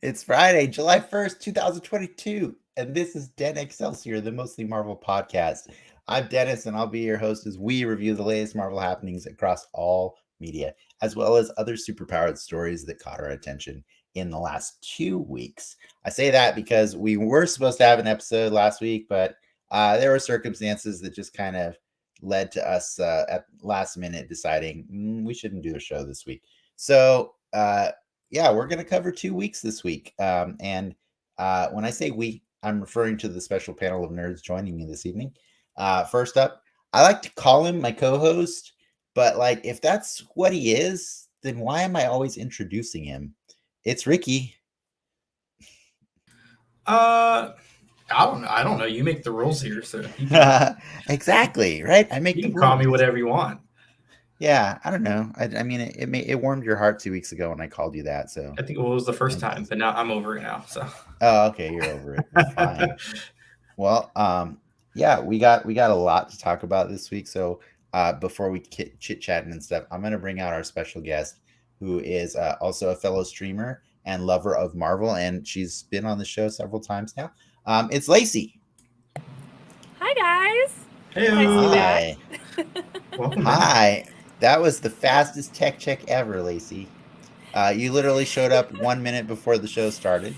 It's Friday, July 1st, 2022, and this is Den Excelsior, the Mostly Marvel podcast. I'm Dennis, and I'll be your host as we review the latest Marvel happenings across all media, as well as other superpowered stories that caught our attention in the last 2 weeks. I say that because we were supposed to have an episode last week, but there were circumstances that just kind of led to us at last minute deciding we shouldn't do a show this week. So, yeah, we're going to cover 2 weeks this week. And when I say we, I'm referring to the special panel of nerds joining me this evening. First up, I like to call him my co-host, but like if that's what he is, then why am I always introducing him? It's Ricky. I don't know. You make the rules here, so Exactly, right? I make you the can call rules. me whatever you want. Yeah, I don't know. I mean, it warmed your heart 2 weeks ago when I called you that. So I think it was the first time, but now I'm over it now. So okay, you're over it. Fine. Well, yeah, we got a lot to talk about this week. So before we chit chatting and stuff, I'm gonna bring out our special guest, who is also a fellow streamer and lover of Marvel, and she's been on the show several times now. It's Lacey. Hi guys. hey, Hi. welcome. Hi. That was the fastest tech check ever, Lacey. You literally showed up 1 minute before the show started.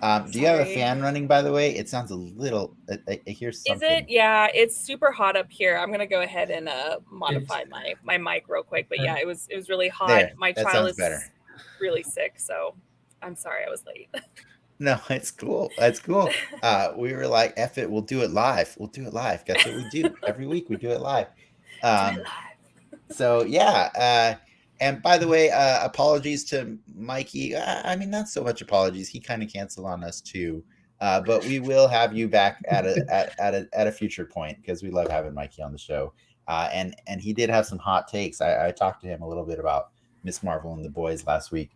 Do you have a fan running, by the way? It sounds a little. I hear something. Is it? Yeah, it's super hot up here. I'm gonna go ahead and modify my mic real quick. But yeah, it was really hot. There, my that child sounds is better. really sick, so I'm sorry I was late. No, it's cool. That's cool. We were like, F it, we'll do it live. We'll do it live. That's what we do. Every week we do it live. So yeah. And by the way, apologies to Mikey. I mean, not so much apologies. He kind of canceled on us too. But we will have you back at a future point because we love having Mikey on the show. And he did have some hot takes. I talked to him a little bit about Miss Marvel and the boys last week,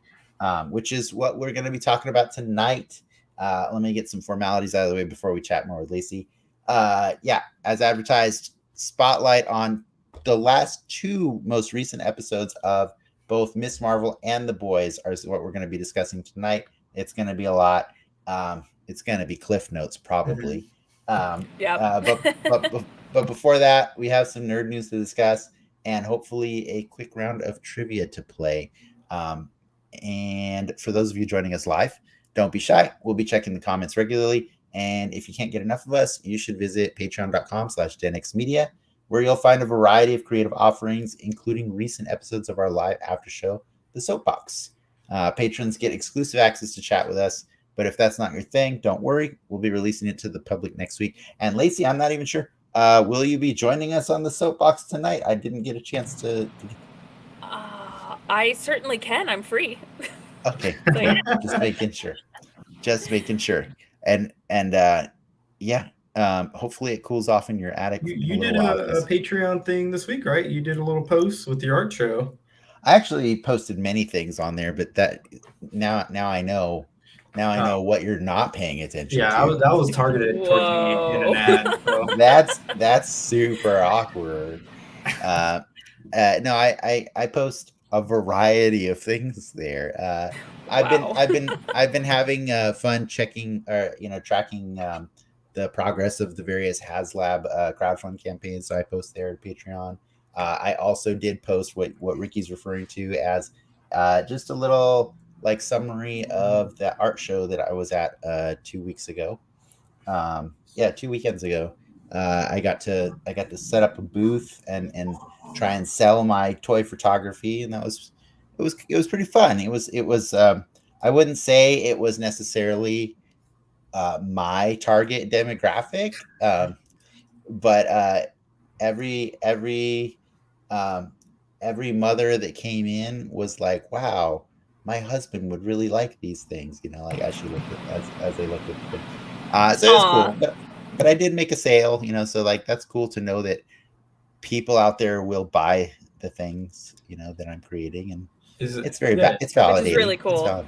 which is what we're going to be talking about tonight. Let me get some formalities out of the way before we chat more with Lacey. Yeah, as advertised, spotlight on the last 2 most recent episodes of both Miss Marvel and The Boys are what we're going to be discussing tonight. It's going to be a lot. It's going to be Cliff Notes probably. But before that, we have some nerd news to discuss and hopefully a quick round of trivia to play. And for those of you joining us live, don't be shy. We'll be checking the comments regularly. And if you can't get enough of us, you should visit patreon.com/denxmedia, where you'll find a variety of creative offerings, including recent episodes of our live after show, The Soapbox. Patrons get exclusive access to chat with us, but if that's not your thing, don't worry. We'll be releasing it to the public next week. And Lacey, I'm not even sure. Will you be joining us on The Soapbox tonight? I didn't get a chance to... I certainly can. I'm free. Okay. Just making sure. And yeah. Hopefully it cools off in your attic. You did a Patreon thing this week, right? You did a little post with your art show. I actually posted many things on there, but that now I know what you're not paying attention to. Yeah, that was targeted towards me in an ad. So. That's super awkward. No, I post a variety of things there. I've been having fun checking tracking the progress of the various HasLab crowdfund campaigns. So I post there at Patreon. I also did post what Ricky's referring to as just a little like summary of the art show that I was at 2 weeks ago. 2 weekends ago. I got to set up a booth and try and sell my toy photography, and it was pretty fun. It was I wouldn't say it was necessarily my target demographic, but every mother that came in was like, wow, my husband would really like these things, like as she looked at as they looked at the thing. So it was cool, but I did make a sale, so like that's cool to know that people out there will buy the things that I'm creating, and it's very it's validating. Which is really cool.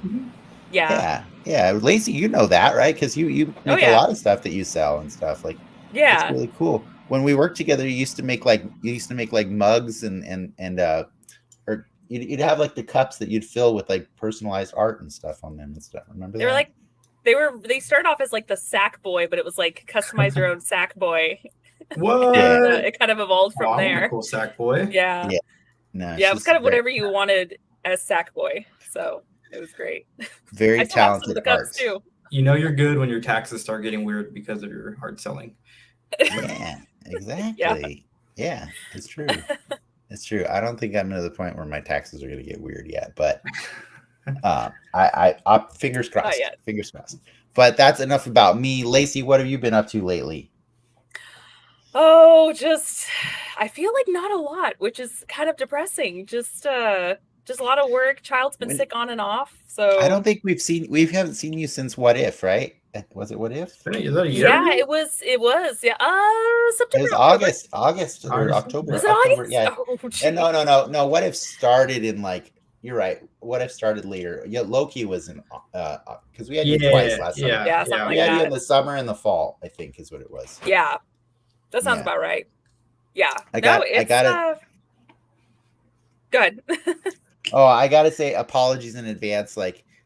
Yeah. Lacey, you know that, right? Because you make a lot of stuff that you sell and stuff. Like, it's really cool. When we worked together, you used to make like mugs and or you'd have like the cups that you'd fill with like personalized art and stuff on them and stuff. Remember they that? They started off as like the sack boy, but it was like customize your own sack boy. What? It kind of evolved from there. Cool sack boy. Yeah. No, it was kind of whatever you wanted as sack boy. So it was great. Very talented cups too. You're good when your taxes start getting weird because of your hard selling. Yeah, exactly. Yeah, it's true. It's true. I don't think I'm to the point where my taxes are going to get weird yet, but I fingers crossed. Fingers crossed. But that's enough about me. Lacey, what have you been up to lately? Oh, I feel like not a lot, which is kind of depressing. Just a lot of work. Child's been sick on and off. So I don't think we haven't seen you since What If, right? Was it What If? Is that a year? Yeah, it was. Yeah. September. It was August or October. Was it October? August? Yeah. Oh, and no. What If started in like. You're right. What If started later? Yeah, Loki was in because we had you twice last summer. Yeah, something like we had that. you in the summer and the fall, I think, is what it was. Yeah, that sounds about right. Yeah, I got it. Good. Oh, I gotta say apologies in advance.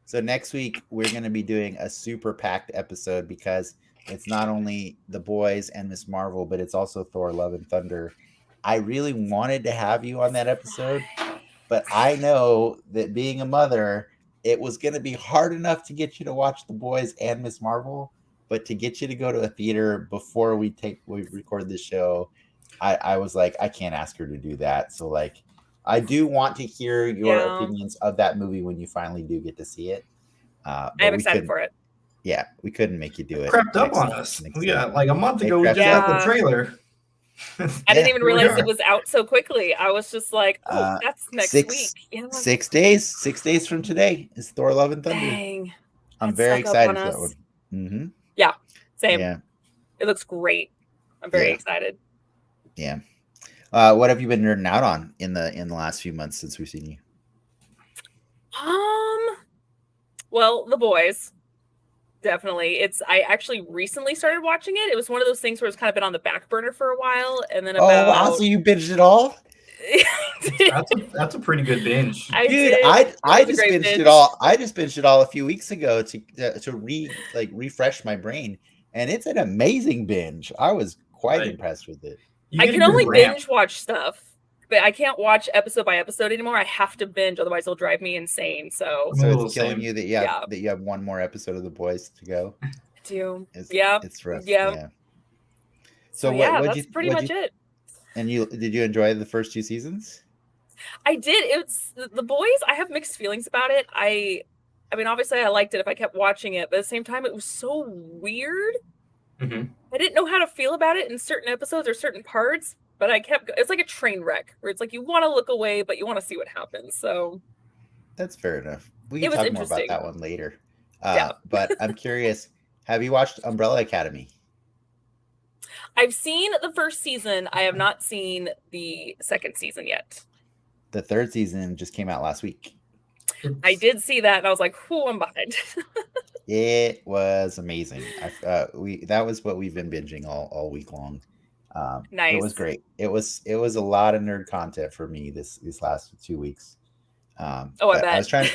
So next week we're gonna be doing a super packed episode because it's not only The Boys and Miss Marvel, but it's also Thor: Love and Thunder. I really wanted to have you on that episode, but I know that being a mother, it was gonna be hard enough to get you to watch The Boys and Miss Marvel, but to get you to go to a theater before we record this show, I was like, I can't ask her to do that. So like, I do want to hear your opinions of that movie when you finally do get to see it. I'm excited for it. Yeah, we couldn't make you do it. Crept up on us. We got like a month ago. We just got the trailer. I didn't even realize it was out so quickly. I was just like, oh, that's next week. 6 days. 6 days from today is Thor: Love and Thunder. Dang, I'm very excited for that one. Mm-hmm. Yeah, same. Yeah. It looks great. I'm very excited. Yeah. What have you been nerding out on in the last few months since we've seen you? Well, The Boys. Definitely. I actually recently started watching it. It was one of those things where it's kind of been on the back burner for a while, and then wow! So you binged it all? That's a pretty good binge, I just binged it all. I just binged it all a few weeks ago to refresh my brain, and it's an amazing binge. I was quite impressed with it. I can only binge watch stuff, but I can't watch episode by episode anymore. I have to binge, otherwise it'll drive me insane. So it's killing you that you have one more episode of The Boys to go. I do. It's rough. Yeah. So that's pretty much it. And did you enjoy the first 2 seasons? I did. It's The Boys. I have mixed feelings about it. I mean, obviously I liked it if I kept watching it, but at the same time, it was so weird. Mm-hmm. I didn't know how to feel about it in certain episodes or certain parts, but it's like a train wreck where it's like you want to look away, but you want to see what happens. So that's fair enough. We can talk more about that one later. But I'm curious, have you watched Umbrella Academy? I've seen the first season. I have not seen the second season yet. The third season just came out last week. I did see that, and I was like, "Whoo, I'm behind." It was amazing. That was what we've been binging all week long. Nice. It was great. It was a lot of nerd content for me these last 2 weeks. I bet. I was trying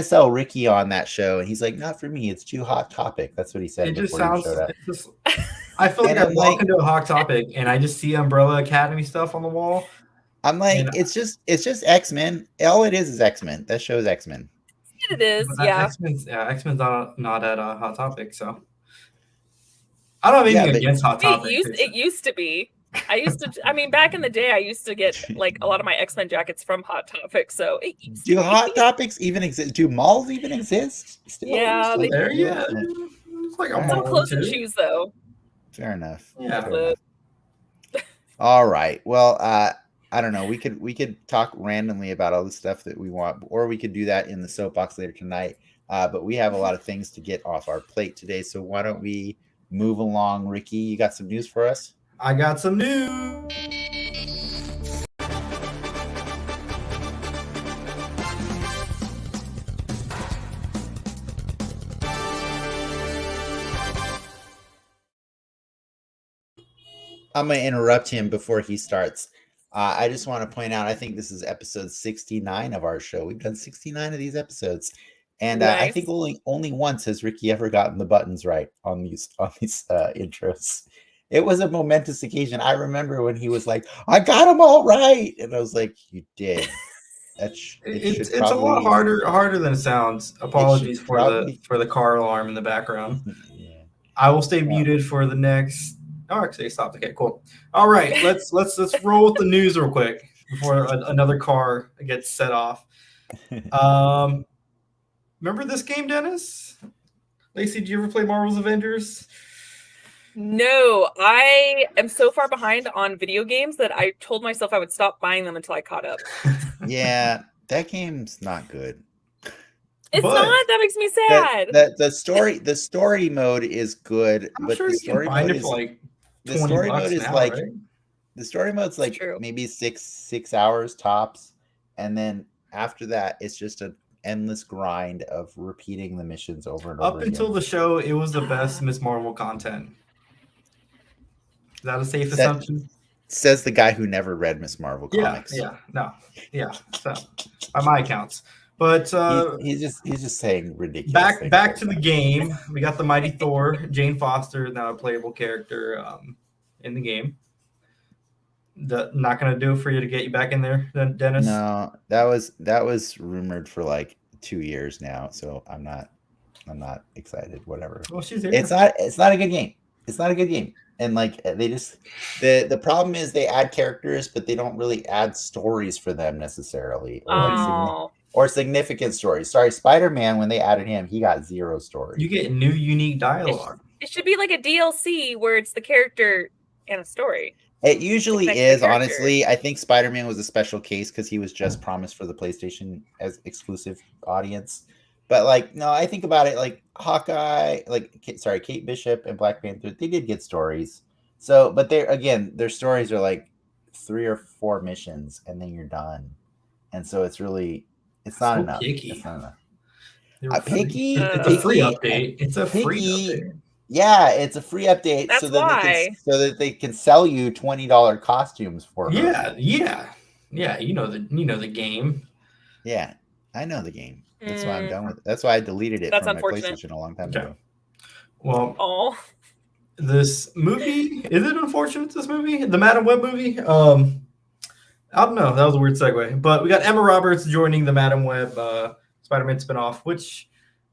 to sell Ricky on that show, and he's like, "Not for me. It's too hot topic." That's what he said. It just sounds. I feel like I walk into a Hot Topic and I just see Umbrella Academy stuff on the wall. I'm like, it's just X-Men. All it is X-Men. That show's X-Men. It is, yeah. X-Men's not at a Hot Topic, so I don't have anything against Hot Topic. It used to be. I mean, back in the day, I used to get like a lot of my X-Men jackets from Hot Topic. So do Hot Topics even exist? Do malls even exist? Still? Yeah, they do. Yeah, it's like a mall. Close and choose though. Fair enough. Yeah. Fair enough. All right. Well, I don't know. We could talk randomly about all the stuff that we want, or we could do that in the soapbox later tonight. But we have a lot of things to get off our plate today, so why don't we move along? Ricky, you got some news for us? I got some news. I'm going to interrupt him before he starts. I just want to point out, I think this is episode 69 of our show. We've done 69 of these episodes. And I think only once has Ricky ever gotten the buttons right on these intros. It was a momentous occasion. I remember when he was like, I got them all right. And I was like, you did. It's a lot harder than it sounds. Apologies for the car alarm in the background. Yeah. I will stay muted for the next. Oh, actually, it stopped. Okay, cool. All right, let's roll with the news real quick before another car gets set off. Remember this game, Dennis? Lacey, did you ever play Marvel's Avengers? No, I am so far behind on video games that I told myself I would stop buying them until I caught up. Yeah, that game's not good. It's not. That makes me sad. The story mode is good, but sure the story mode is like the story mode is now, like right? the story mode's like maybe six hours tops, and then after that, it's just an endless grind of repeating the missions over and over. Up until the show, it was the best Ms. Marvel content. Is that a safe assumption? Says the guy who never read Ms. Marvel comics. So, by my accounts. But he's just saying ridiculous. Back to the game. We got the Mighty Thor. Jane Foster is now a playable character in the game. Not going to do it for you to get you back in there, Dennis? No, that was rumored for like 2 years now, so I'm not excited. Whatever. Well, she's here. It's not a good game. It's not a good game. And like they just the problem is they add characters, but they don't really add stories for them necessarily, or significant stories. Sorry, Spider-Man, when they added him, he got 0 story. You get new unique dialogue. It should be like a DLC where it's the character and a story. It usually is, honestly. I think Spider-Man was a special case because he was just promised for the PlayStation as exclusive audience. But like, no, I think about it like Hawkeye, Kate Bishop and Black Panther, they did get stories. So, but their stories are like 3 or 4 missions and then you're done. And so it's not enough. Picky. It's not enough. Picky? It's a free update. It's a free update. Yeah, it's a free update. That's so that they can sell you $20 costumes for her. Yeah. You know the game. Yeah, I know the game. That's why I'm done with it. That's why I deleted it from my PlayStation a long time ago. Well, this movie, is it unfortunate, this movie? The Madam Web movie? I don't know. That was a weird segue. But we got Emma Roberts joining the Madam Web Spider-Man spinoff, which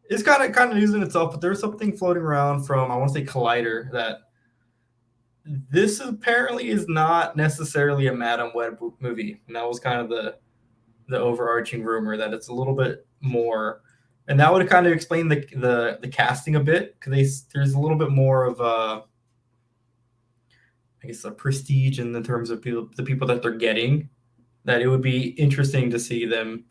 is kind of news in itself. But there's something floating around from, I want to say, Collider, that this apparently is not necessarily a Madam Web movie. And that was kind of the overarching rumor, that it's a little bit more, and that would kind of explain the casting a bit, because there's a little bit more of a prestige in the terms of the people that they're getting, that it would be interesting to see them,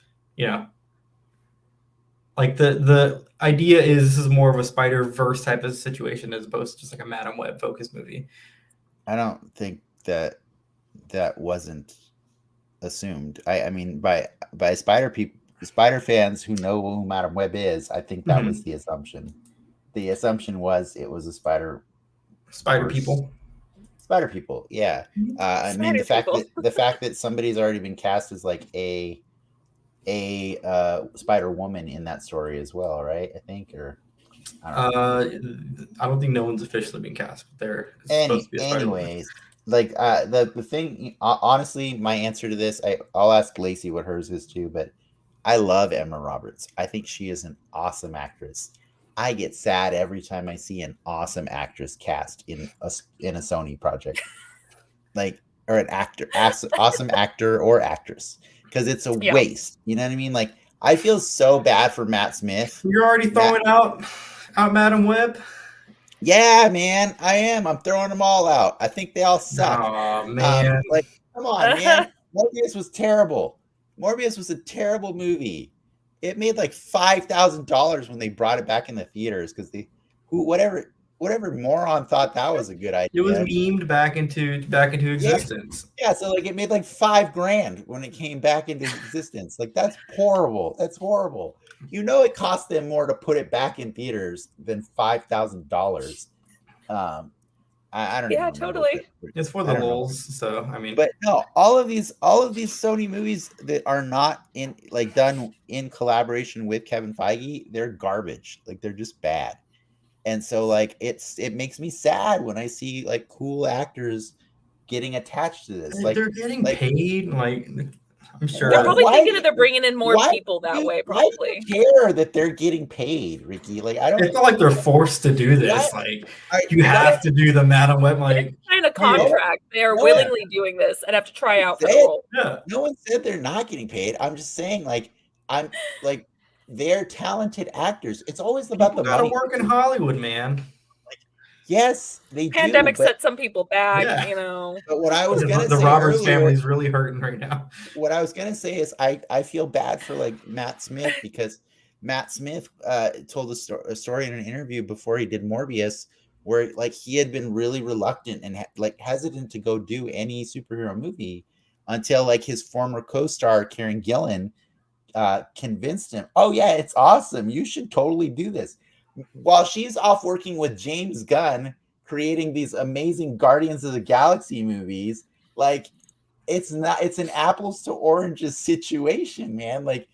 like the idea is this is more of a Spider-Verse type of situation as opposed to just like a Madam Web focused movie. I don't think that wasn't assumed. I mean, by Spider fans who know who Madam Web is, I think that was the assumption. The assumption was it was a Spider people. Spider people, yeah. I mean, the fact that somebody's already been cast as like a Spider Woman in that story as well, right? I think, or I don't think no one's officially been cast, but they're supposed to be a anyways. Like the thing, honestly, my answer to this, I'll ask Lacey what hers is too, but I love Emma Roberts. I think she is an awesome actress. I get sad every time I see an awesome actress cast in a Sony project, like, or an actor, awesome actor or actress, because it's a waste. You know what I mean? Like, I feel so bad for Matt Smith. You're already throwing out Madam Web. Yeah, man, I am. I'm throwing them all out. I think they all suck. Oh man, come on, man. Morbius was terrible. Morbius was a terrible movie. It made like $5,000 when they brought it back in the theaters because whatever moron thought that was a good idea. It was memed back into existence. Yeah, so like it made like $5,000 when it came back into existence. Like that's horrible. That's horrible. It cost them more to put it back in theaters than $5,000. I don't. Yeah, even remember totally. It's for the lulz, so I mean. But no, all of these Sony movies that are not done in collaboration with Kevin Feige, they're garbage. Like they're just bad. And so like it makes me sad when I see like cool actors getting attached to this. Like they're getting paid. Like I'm sure they're probably thinking that they're bringing in more people that way. Probably. Why do you care that they're getting paid, Ricky? Like I don't. It's not like they're forced to do this. You have to do the Madam Web. Like sign a contract. They are willingly doing this and have to try out for the role. Yeah. No one said they're not getting paid. I'm just saying, they're talented actors. It's always about the money. Gotta work in Hollywood, man. Yes, they Pandemic do. set some people back, But what I was gonna the say Roberts earlier, family's really hurting right now. What I was gonna say is I feel bad for like Matt Smith because Matt Smith told a story in an interview before he did Morbius where like he had been really reluctant and hesitant to go do any superhero movie until like his former co-star Karen Gillan convinced him, oh yeah, it's awesome, you should totally do this, while she's off working with James Gunn creating these amazing Guardians of the Galaxy movies. Like it's an apples to oranges situation, man. Like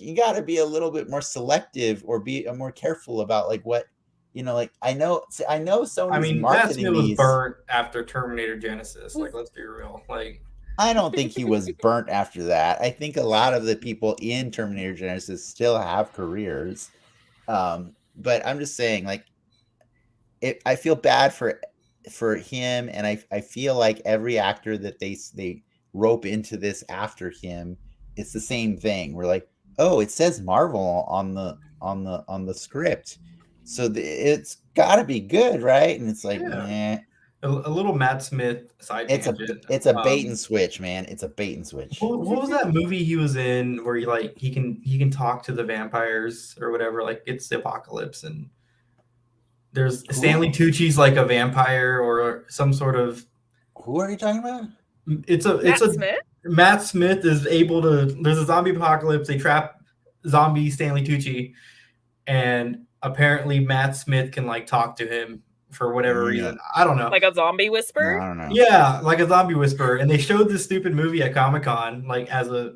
you got to be a little bit more selective or be more careful about like what I know Sony's I mean, marketing Matt Smith was burnt after Terminator Genesis. Like, let's be real. Like, I don't think he was burnt after that. I think a lot of the people in Terminator Genesis still have careers. But I'm just saying, like, I feel bad for him, and I feel like every actor that they rope into this after him, it's the same thing. We're like, oh, it says Marvel on the script, so it's got to be good, right? And it's like, nah. A little Matt Smith side tangent. It's a bait and switch, man. It's a bait and switch. What was that movie he was in where he can talk to the vampires or whatever? Like it's the apocalypse and there's Stanley Tucci's like a vampire or some sort of. Who are you talking about? Smith? Matt Smith is able to. There's a zombie apocalypse. They trap zombie Stanley Tucci, and apparently Matt Smith can like talk to him for whatever reason. I don't know. Like a zombie whisperer? No, I don't know. Yeah, like a zombie whisperer. And they showed this stupid movie at Comic-Con, like as a,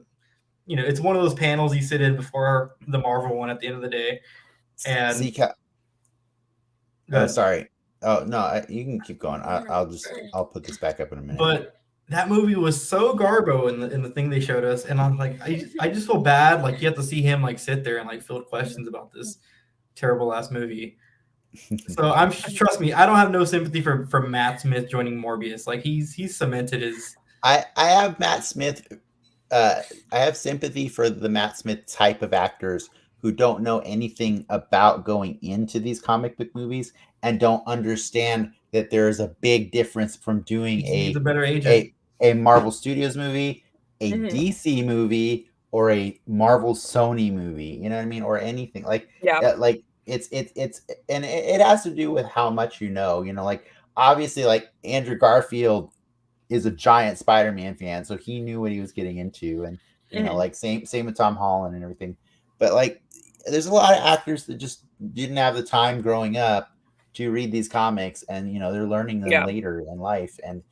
it's one of those panels you sit in before the Marvel one at the end of the day. And sorry. Oh no, you can keep going. I'll put this back up in a minute. But that movie was so garbo in the thing they showed us, and I'm like, I just feel bad. Like you have to see him like sit there and like field questions about this terrible ass movie. So trust me, I don't have no sympathy for Matt Smith joining Morbius. Like he's cemented his. I have Matt Smith. I have sympathy for the Matt Smith type of actors who don't know anything about going into these comic book movies and don't understand that there is a big difference from doing a better agent. a Marvel Studios movie, a DC movie, or a Marvel Sony movie. You know what I mean? Or anything like like. It's and it has to do with how much like obviously like Andrew Garfield is a giant Spider-Man fan, so he knew what he was getting into, and like same with Tom Holland and everything. But like there's a lot of actors that just didn't have the time growing up to read these comics, and they're learning them later in life, and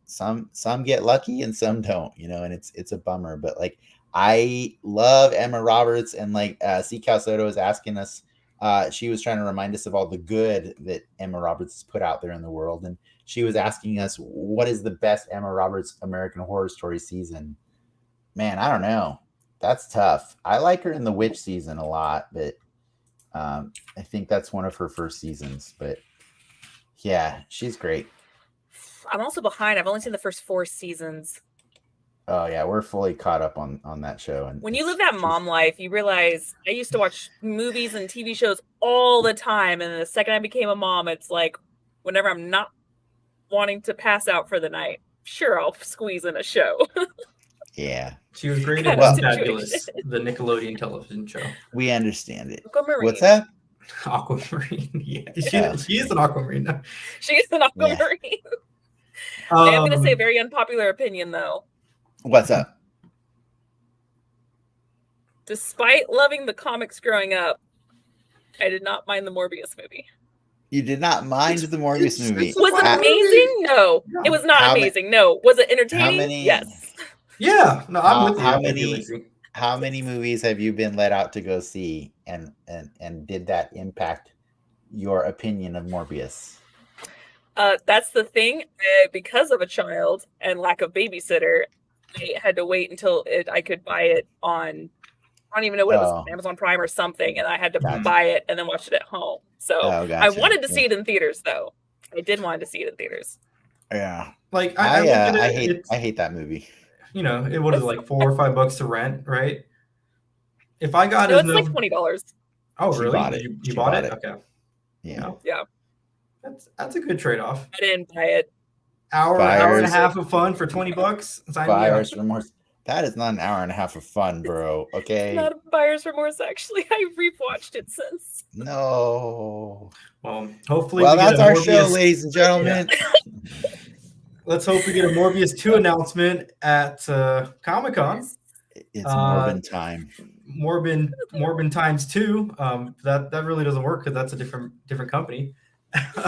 some get lucky and some don't, and it's a bummer. But like I love Emma Roberts, and like C. Cal Soto is asking us. She was trying to remind us of all the good that Emma Roberts has put out there in the world. And she was asking us, what is the best Emma Roberts American Horror Story season? Man, I don't know. That's tough. I like her in the Witch season a lot, but I think that's one of her first seasons. But yeah, she's great. I'm also behind. I've only seen the first 4 seasons. Oh yeah, we're fully caught up on that show. And when you live that mom life, you realize I used to watch movies and TV shows all the time, and the second I became a mom, it's like whenever I'm not wanting to pass out for the night, sure I'll squeeze in a show. Yeah, She was great Kind in of Fabulous, situation. the Nickelodeon television show. we understand it. Aquamarine. What's that? Aquamarine. Yeah, Yeah. she is an Aquamarine now. She's an Yeah. Aquamarine. I am going to say a Um, very unpopular opinion, though. What's up? Despite loving the comics growing up, I did not mind the Morbius movie. You did not mind the Morbius movie. Was it amazing? No. Yeah. It was not How amazing. No. Was it entertaining? many- Yes. Yeah, no, I'm with you. How I think many- amazing. How many movies have you been let out to go see, and did that impact your opinion of Morbius? That's the thing. Because of a child and lack of babysitter, I had to wait until I could buy it on, I don't even know what it was, Amazon Prime or something, and I had to Gotcha. buy it and then watch it at home. So Oh, gotcha. I wanted to see it in theaters, though. I did want to see it in theaters. Yeah, Like I look at it, hate it's, I hate that movie. you know, what is it, like $4 or $5 to rent, right? If I got No, it, it's like $20. oh She really? bought it. You She bought bought it? it. Okay, Yeah. Yeah. that's a good trade-off. I didn't buy it. Hour and a Fires. half of fun for $20. Sign me up. Buyer's remorse. That is not an hour and a half of fun, bro. Okay. Not a buyer's remorse, actually. I rewatched it since. No. Well, hopefully, Well, we get that's a our Morbius, show, ladies and gentlemen. Let's hope we get a Morbius 2 announcement at Comic-Con. It's Morbin time. Morbin times 2. That really doesn't work because that's a different company.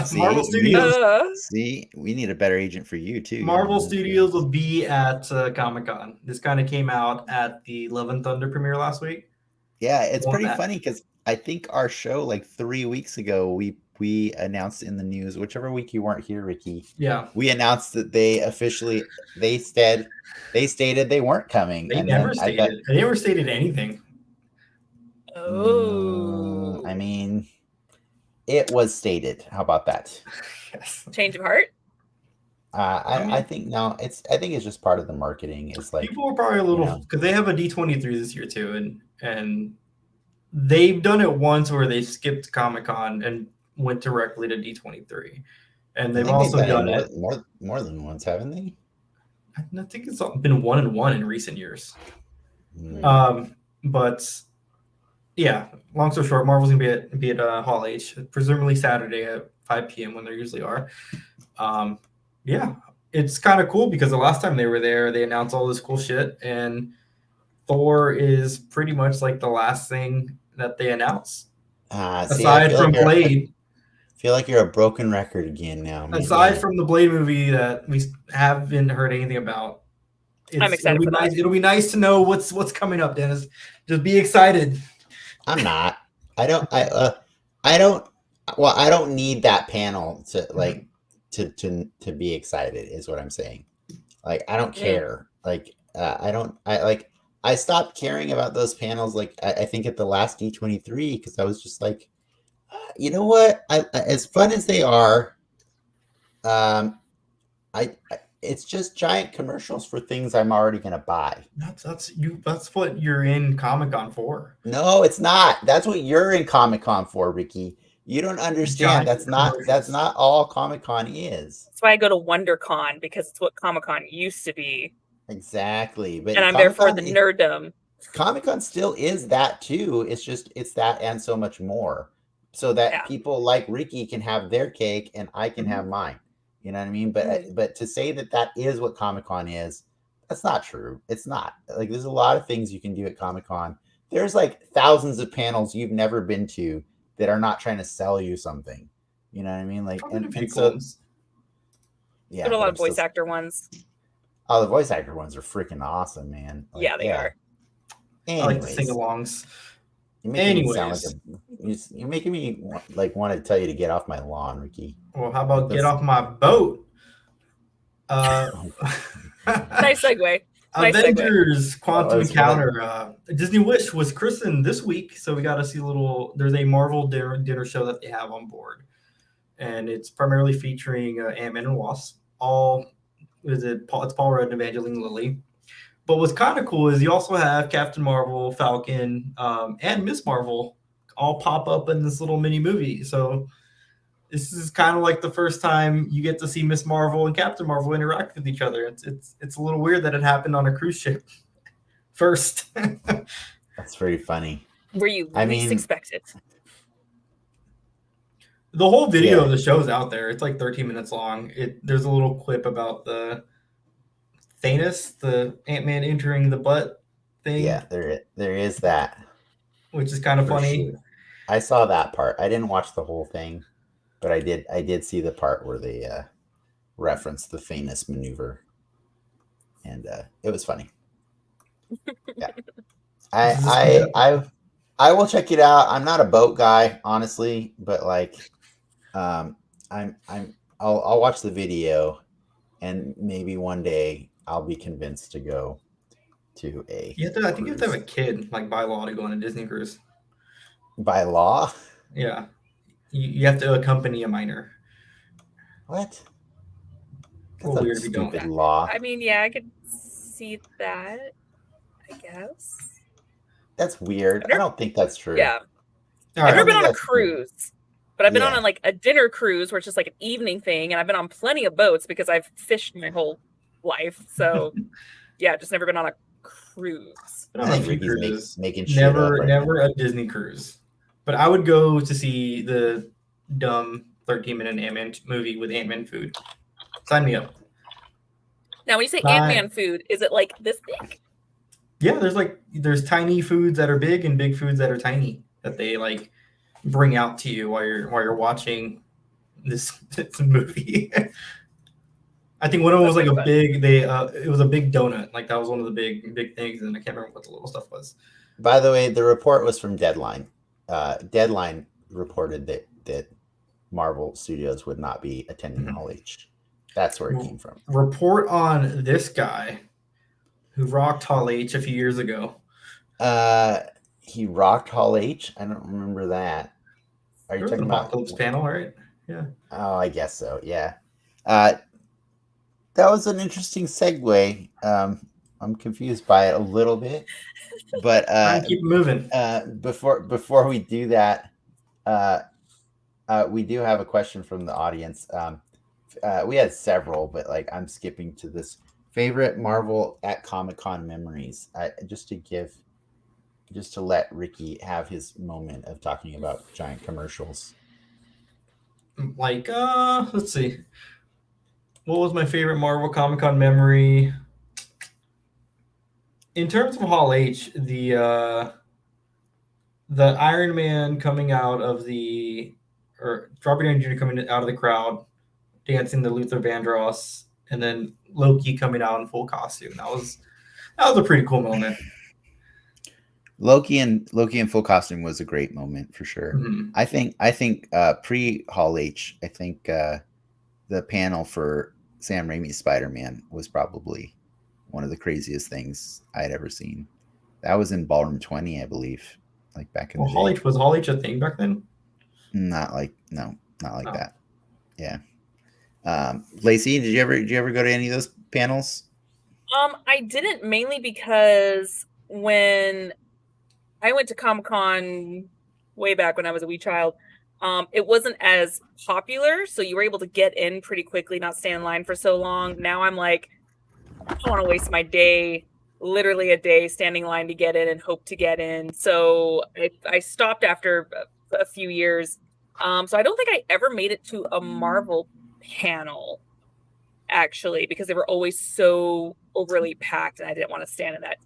See, Marvel Studios. See, we need a better agent for you too. Marvel Studios will be at Comic-Con. This kind of came out at the Love and Thunder premiere last week. Yeah, it's On pretty that. funny because I think our show like 3 weeks ago we announced in the news, whichever week you weren't here, Ricky. Yeah, We announced that they stated they weren't coming. they and never then stated. They never stated anything. Oh. I mean, it was stated. How about that? Yes. Change of heart? I think no. I think it's just part of the marketing. It's like People were probably a little because they have a D23 this year too, and they've done it once where they skipped Comic-Con and went directly to D23, and they've also done it more than once, haven't they? I think it's been 1-1 in recent years. Mm. But yeah, long story short, Marvel's gonna be at Hall H, presumably Saturday at 5 p.m. when they usually are. Yeah, it's kind of cool because the last time they were there, they announced all this cool shit, and Thor is pretty much like the last thing that they announced. Aside from Blade. I feel like you're a broken record again now. Man. Aside from the Blade movie that we haven't heard anything about. I'm excited for that. It'll be nice to know what's coming up, Dennis. Just be excited. I'm not. I don't need that panel to like to be excited is what I'm saying. Like I don't care. Like I stopped caring about those panels like I think at the last D23 because I was just like, you know what? As fun as they are, it's just giant commercials for things I'm already gonna buy. That's what you're in Comic-Con for. No, it's not. That's what you're in Comic-Con for, Ricky. You don't understand. That's not all Comic-Con is. That's why I go to WonderCon because it's what Comic-Con used to be. Exactly. But and I'm there for the nerddom. Comic-Con still is that too. It's that and so much more. So that people like Ricky can have their cake and I can have mine. You know what I mean? But to say that is what Comic-Con is, that's not true. It's not. Like there's a lot of things you can do at Comic-Con. There's like thousands of panels you've never been to that are not trying to sell you something. You know what I mean? Like and so yeah, but a lot of voice actor ones. Oh, the voice actor ones are freaking awesome, man. Like, yeah, they are. Anyways. I like the sing-alongs. You're making me want to tell you to get off my lawn, Ricky. Well, how about get off my boat? Nice segue. Avengers Quantum Encounter. Disney Wish was christened this week, so we got to see there's a Marvel dinner show that they have on board. And it's primarily featuring Ant-Man and Wasp. It's Paul Rudd and Evangeline Lilly. But what's kind of cool is you also have Captain Marvel, Falcon, and Miss Marvel all pop up in this little mini movie. So this is kind of like the first time you get to see Miss Marvel and Captain Marvel interact with each other. It's a little weird that it happened on a cruise ship first. That's very funny. Where you least expect it. The whole video of the show's out there. It's like 13 minutes long. There's a little clip about the Thanos, the Ant-Man entering the butt thing. Yeah, there is that, which is kind of funny. Sure. I saw that part. I didn't watch the whole thing, but I did see the part where they referenced the famous maneuver, and it was funny. Yeah, I will check it out. I'm not a boat guy, honestly, but like, I'll watch the video, and maybe one day I'll be convinced to go to a. I think you have to have a kid, like by law, to go on a Disney cruise. By law? Yeah, you have to accompany a minor. What? That's weird if you don't. Law. I mean, yeah, I could see that. I guess. That's weird. I don't think that's true. Yeah. I've never been on a cruise, but I've been on like a dinner cruise where it's just like an evening thing, and I've been on plenty of boats because I've fished my whole life. So, yeah, just never been on a cruise. I think Ricky's making shit never a Disney cruise. But I would go to see the dumb 13-minute Ant-Man movie with Ant-Man food. Sign me up. Now, when you say Ant-Man food, is it like this big? Yeah, there's tiny foods that are big and big foods that are tiny that they like bring out to you while you're watching this movie. I think one of them was like a big. It was a big donut. Like that was one of the big things, and I can't remember what the little stuff was. By the way, the report was from Deadline. Deadline reported that Marvel Studios would not be attending Hall H. That's where it came from. Report on this guy who rocked Hall H a few years ago. He rocked Hall H? I don't remember that. Are you talking about Apocalypse panel, right? Yeah. Oh, I guess so. Yeah. That was an interesting segue. I'm confused by it a little bit, but keep moving. Before we do that, we do have a question from the audience. We had several, but like I'm skipping to this favorite Marvel at Comic-Con memories. Just to let Ricky have his moment of talking about giant commercials. Like, let's see. What was my favorite Marvel Comic-Con memory? In terms of Hall H, the Iron Man coming out of Robert Downey Jr. coming out of the crowd, dancing to Luther Vandross, and then Loki coming out in full costume. That was a pretty cool moment. Loki in full costume was a great moment for sure. Mm-hmm. I think pre Hall H, I think the panel for Sam Raimi's Spider-Man was probably one of the craziest things I had ever seen. That was in Ballroom 20, I believe, like back in the day. Was Hall H a thing back then? Not like that. Yeah. Lacey, did you ever go to any of those panels? I didn't, mainly because when I went to Comic-Con way back when I was a wee child, it wasn't as popular, so you were able to get in pretty quickly, not stay in line for so long. Now I'm like, I don't want to waste my day, literally a day, standing in line to get in and hope to get in. So I stopped after a few years. So I don't think I ever made it to a Marvel panel, actually, because they were always so overly packed, and I didn't want to stand in that.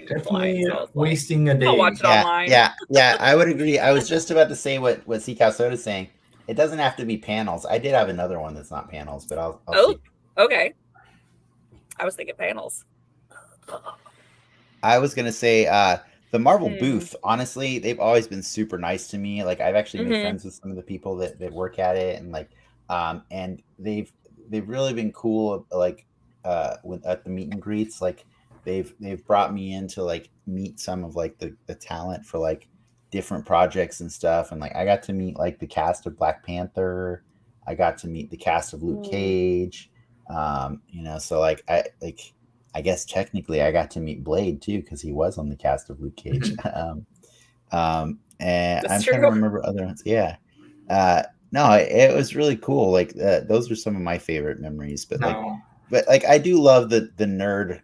Definitely wasting a day. I'll watch it online. Yeah, I would agree. I was just about to say what Seacow Soda's saying. It doesn't have to be panels. I did have another one that's not panels, but I'll see. Okay. I was thinking panels. I was gonna say the Marvel booth. Honestly, they've always been super nice to me. Like I've actually made friends with some of the people that work at it, and like and they've really been cool. Like at the meet and greets, like they've brought me in to like meet some of like the talent for like different projects and stuff. And like I got to meet like the cast of Black Panther. I got to meet the cast of Luke Cage. So like I guess technically I got to meet Blade too, because he was on the cast of Luke Cage. And I'm trying to remember other ones. Yeah. No, it was really cool. Like those are some of my favorite memories. But No. I do love the nerd.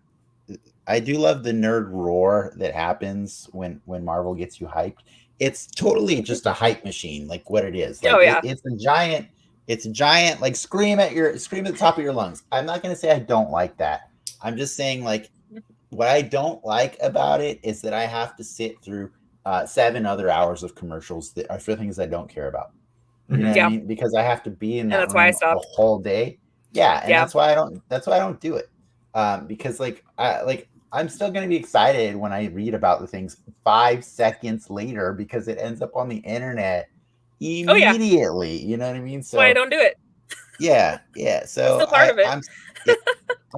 I do love the nerd roar that happens when Marvel gets you hyped. It's totally just a hype machine, like what it is. Like Oh yeah. it's a giant like scream at the top of your lungs. I'm not gonna say I don't like that. I'm just saying like what I don't like about it is that I have to sit through 7 other hours of commercials that are for things I don't care about. You know what I Yeah. mean? Because I have to be in And that that's why I room the stopped. whole day. Yeah, and Yeah. that's why I don't. That's why I don't do it. Because I'm still going to be excited when I read about the things 5 seconds later because it ends up on the internet Oh yeah. immediately. You know what I mean? That's why I don't do it. Yeah. I'm So still part of it.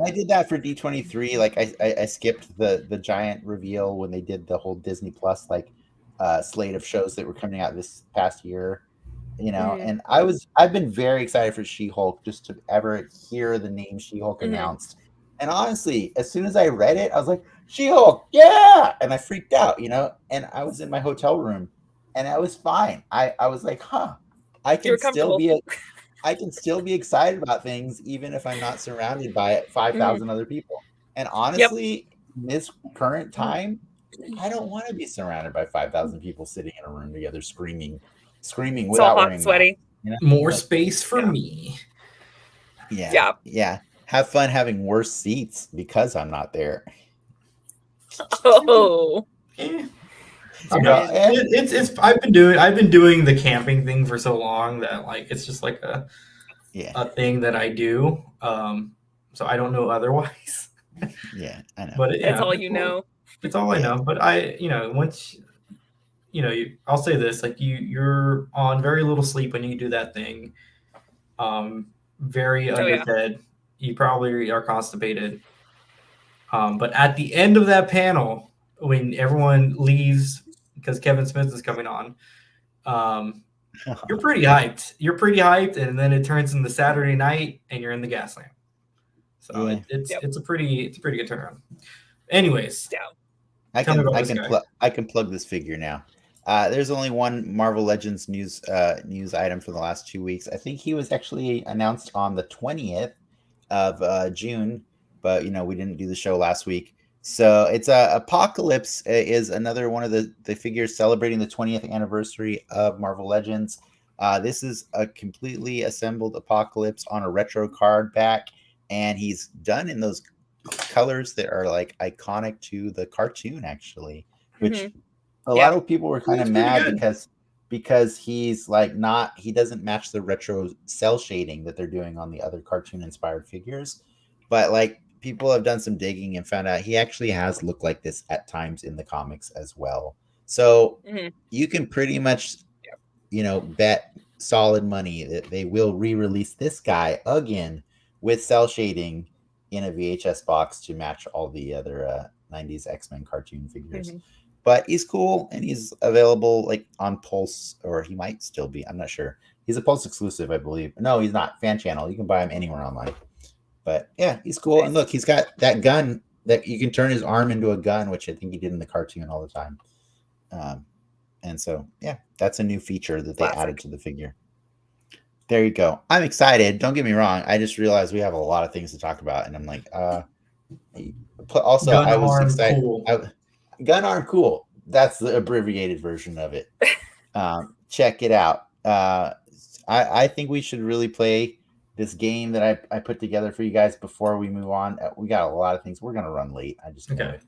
I did that for D23. Like I skipped the giant reveal when they did the whole Disney Plus slate of shows that were coming out this past year. And I've been very excited for She-Hulk just to ever hear the name She-Hulk announced. And honestly, as soon as I read it, I was like, She-Hulk, yeah! And I freaked out, and I was in my hotel room and I was fine. I was like, I You can were still comfortable. I can still be excited about things even if I'm not surrounded by 5,000 other people. And Yep. honestly, in this current time, I don't want to be surrounded by 5,000 people sitting in a room together screaming It's all without hot and wearing masks. sweaty. More Like, space for Yeah. me. yeah. Have fun having worse seats because I'm not there. Oh. Eh. It's I've been doing the camping thing for so long that like it's just like a thing that I do. So I don't know otherwise. Yeah, I know. But That's all it's you cool. know. It's all I know. But once I'll say this, like you're on very little sleep when you do that thing. Very Oh yeah. underfed. You probably are constipated. But at the end of that panel, when everyone leaves because Kevin Smith is coming on, you're pretty hyped. You're pretty hyped, and then it turns into Saturday night, and you're in the gas lamp. So Yeah. it's a pretty good turnaround. Anyways, Yeah. I tell me can about I this can guy. I can plug this figure now. There's only one Marvel Legends news item for the last 2 weeks. I think he was actually announced on the 20th of June, but we didn't do the show last week. So it's Apocalypse is another one of the figures celebrating the 20th anniversary of Marvel Legends. This is a completely assembled Apocalypse on a retro card back, and he's done in those colors that are like iconic to the cartoon, actually, which a lot of people were kind of mad because he's like he doesn't match the retro cell shading that they're doing on the other cartoon inspired figures. But like people have done some digging and found out he actually has looked like this at times in the comics as well. So you can pretty much bet solid money that they will re-release this guy again with cell shading in a VHS box to match all the other 90s X-Men cartoon figures. But he's cool and he's available like on Pulse, or he might still be. I'm not sure. He's a Pulse exclusive, I believe. No, he's not. Fan channel. You can buy him anywhere online. But yeah, he's cool. Nice. And look, he's got that gun that you can turn his arm into a gun, which I think he did in the cartoon all the time. And so, yeah, that's a new feature that they added to the figure. There you go. I'm excited. Don't get me wrong. I just realized we have a lot of things to talk about, and I'm like, also, gun I was arm excited. Cool. Gun arm cool. That's the abbreviated version of it. Check it out. I think we should really play this game that I put together for you guys before we move on. We got a lot of things. We're gonna run late. I just know it.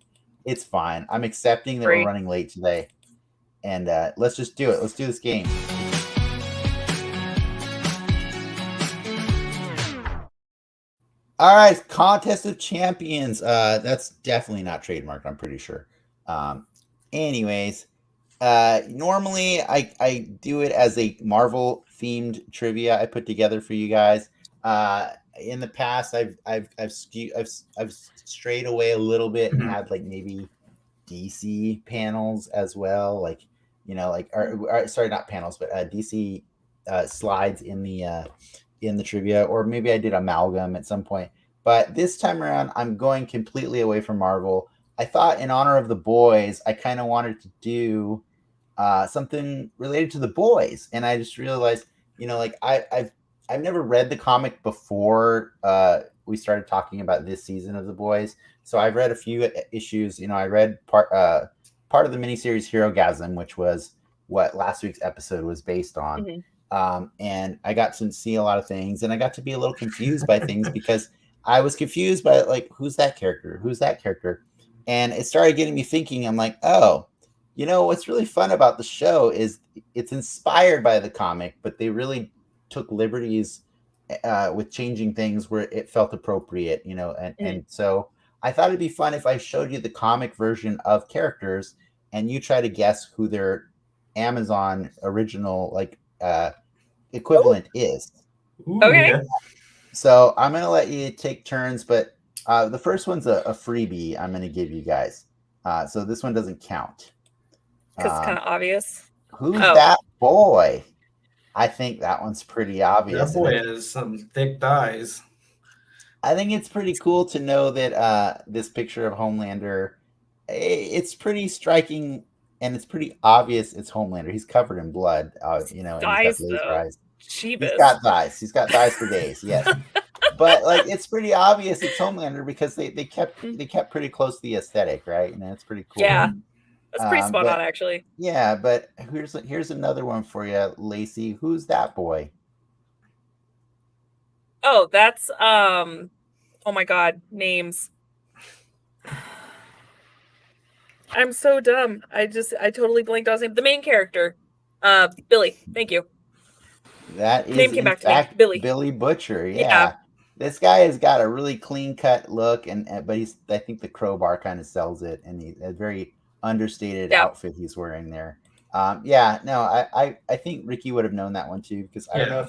It's fine. I'm accepting that we're running late today. And let's just do it. Let's do this game. All right, Contest of Champions. That's definitely not trademarked, I'm pretty sure. Anyways, normally I do it as a Marvel themed trivia I put together for you guys. In the past, I've strayed away a little bit and had like maybe DC panels as well, like sorry, not panels, but DC slides in the trivia, or maybe I did amalgam at some point. But this time around, I'm going completely away from Marvel. I thought, in honor of the boys, I kind of wanted to do something related to the boys, and I just realized, like I've never read the comic before we started talking about this season of The Boys. So I've read a few issues. I read part of the miniseries Hero Gasm, which was what last week's episode was based on. And I got to see a lot of things, and I got to be a little confused by things because I was confused by like, who's that character? Who's that character? And it started getting me thinking. I'm like, oh, what's really fun about the show is it's inspired by the comic, but they really took liberties with changing things where it felt appropriate, and so I thought it'd be fun if I showed you the comic version of characters and you try to guess who their Amazon original equivalent is. Ooh, Okay. yeah. So I'm gonna let you take turns, but the first one's a freebie I'm gonna give you guys. So this one doesn't count. Because it's kind of obvious. Who's that boy? I think that one's pretty obvious. That boy has some thick thighs. I think it's pretty cool to know that this picture of Homelander, it's pretty striking and it's pretty obvious it's Homelander. He's covered in blood, and he's got laser eyes. He's got thighs. He's got thighs for days. Yes, but like it's pretty obvious it's Homelander because they kept pretty close to the aesthetic, right? And it's pretty cool. Yeah, that's pretty spot on, actually. Yeah, but here's another one for you, Lacey. Who's that boy? Oh, that's oh my god, names. I'm so dumb. I totally blanked on his name. The main character, Billy. Thank you. That is name came back to me. Billy Butcher. Yeah. This guy has got a really clean cut look, but I think the crowbar kind of sells it, and a very understated outfit he's wearing there. I think Ricky would have known that one too, because I don't know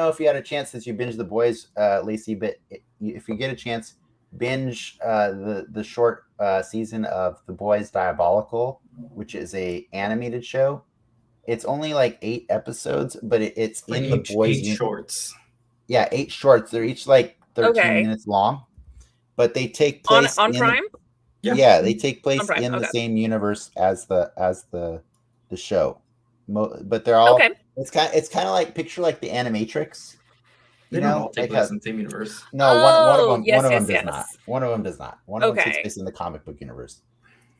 if you had a chance since you binged The Boys, Lacey, but if you get a chance, binge the short season of The Boys Diabolical, which is a animated show. It's only like 8 episodes, but it's like in The Boys. 8 shorts. Yeah, 8 shorts. They're each like 13 minutes long, but they take place on Prime. Yeah, they take place in the same universe as the show, but they're all. It's kind of like picture like the Animatrix. They don't all take place in the same universe. No, one of them does not. One of them does not. One of them takes place in the comic book universe,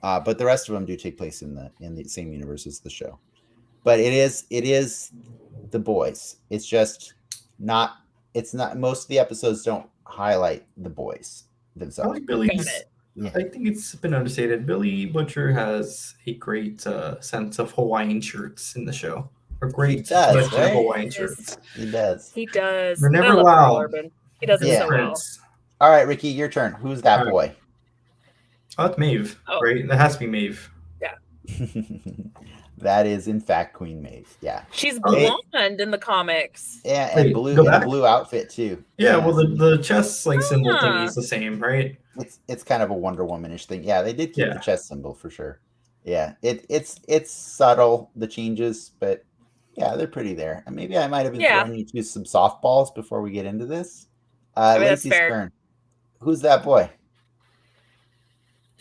but the rest of them do take place in the same universe as the show. But it is The Boys. It's just not. It's not. Most of the episodes don't highlight The Boys themselves. I like Billy's. I think it's been understated. Billy Butcher has a great sense of Hawaiian shirts in the show. A great selection of Hawaiian shirts. He does. He does. They're never loud. He does it so well. All right, Ricky, your turn. Who's that boy? Oh, it's Maeve. Right? That has to be Maeve. Yeah. That is, in fact, Queen Maeve. Yeah, she's blonde in the comics. Yeah, and blue outfit too. Yeah, well, the chest symbol thing is the same, right? It's kind of a Wonder Womanish thing. Yeah, they did keep the chest symbol for sure. Yeah, it's subtle, the changes, but yeah, they're pretty there. And maybe I might have been throwing you to some softballs before we get into this. Lacey's turn. Who's that boy?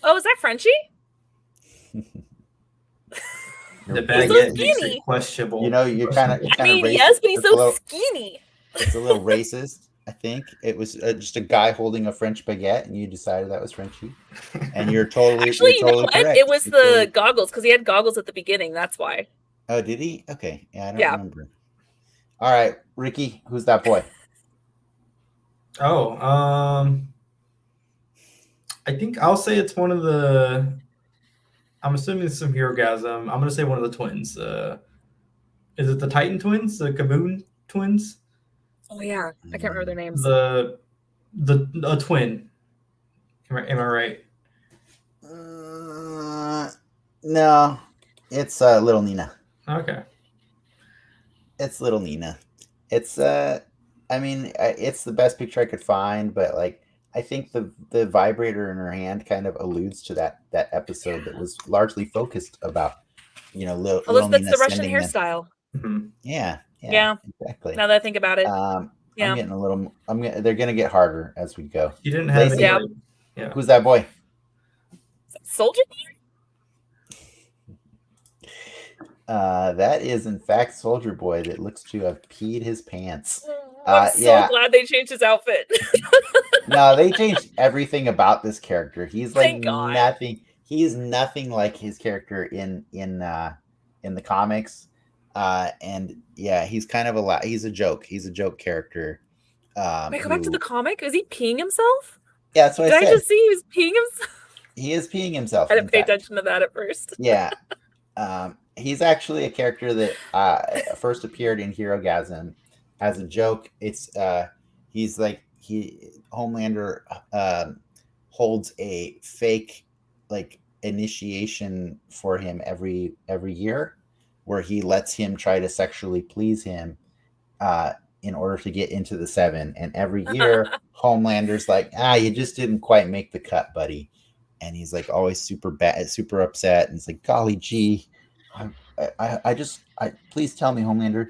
Oh, is that Frenchie? The baguette makes it questionable. You're kind of. Yes, but he's so skinny. It's a little racist. I think it was just a guy holding a French baguette, and you decided that was Frenchie, and you're totally. Actually, correct. It was the goggles because he had goggles at the beginning. That's why. Oh, did he? Okay, yeah, I don't remember. All right, Ricky, who's that boy? Oh, I think I'll say it's one of the. I'm assuming it's some Hero Gasm. I'm gonna say one of the twins. Is it the Titan twins? The Kaboom twins? Oh yeah, I can't remember their names. A twin. Am I right? No, it's Little Nina. Okay. It's Little Nina. It's it's the best picture I could find, but like. I think the vibrator in her hand kind of alludes to that episode that was largely focused about, Little that's the Russian hairstyle. Yeah, exactly. Now that I think about it, I'm getting a little. They're gonna get harder as we go. You didn't have any. Who's that boy? Soldier. That is in fact Soldier Boy that looks to have peed his pants. I'm so glad they changed his outfit. No, they changed everything about this character. He's like Thank God. nothing. He is nothing like his character in the comics. And yeah, he's kind of he's a joke. He's a joke character. Wait, go back to the comic. Is he peeing himself? Yeah, that's what Did I said. I just see he was peeing himself? He is peeing himself. I didn't pay attention to that at first. Yeah. He's actually a character that first appeared in Herogasm as a joke. It's he's like Homelander holds a fake like initiation for him every year, where he lets him try to sexually please him in order to get into the 7. And every year, Homelander's like, you just didn't quite make the cut, buddy. And he's like always super upset. And he's like, golly gee, I please tell me, Homelander,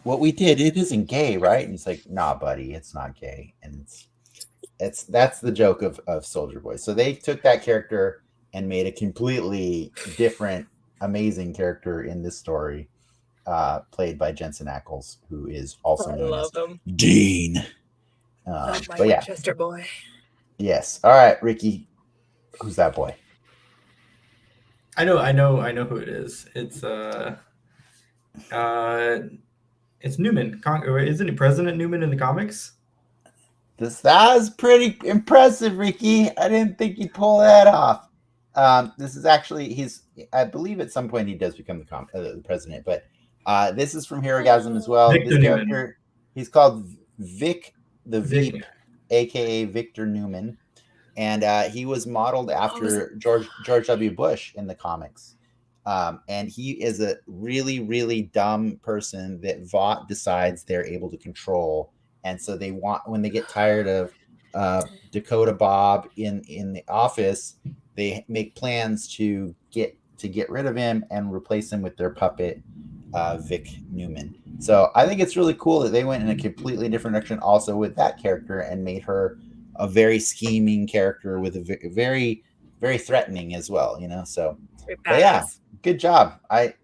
what we did, it isn't gay, right? And he's like, nah, buddy, it's not gay. And that's the joke of Soldier Boy. So they took that character and made a completely different, amazing character in this story, played by Jensen Ackles, who is also known as Dean. My Winchester boy. Yes. All right, Ricky. Who's that boy? I know who it is. It's Newman. Isn't he President Newman in the comics? That was pretty impressive, Ricky. I didn't think you'd pull that off. This is actually I believe at some point he does become the president, but this is from Herogasm as well. Victor this character, Newman. He's called Vic the Veep, aka Victor Newman. And he was modeled after George W. Bush in the comics. And he is a really, really dumb person that Vought decides they're able to control. And so when they get tired of Dakota Bob in the office, they make plans to get rid of him and replace him with their puppet, Vic Newman. So I think it's really cool that they went in a completely different direction also with that character and made her a very scheming character with a very, very threatening as well, so but yeah, good job.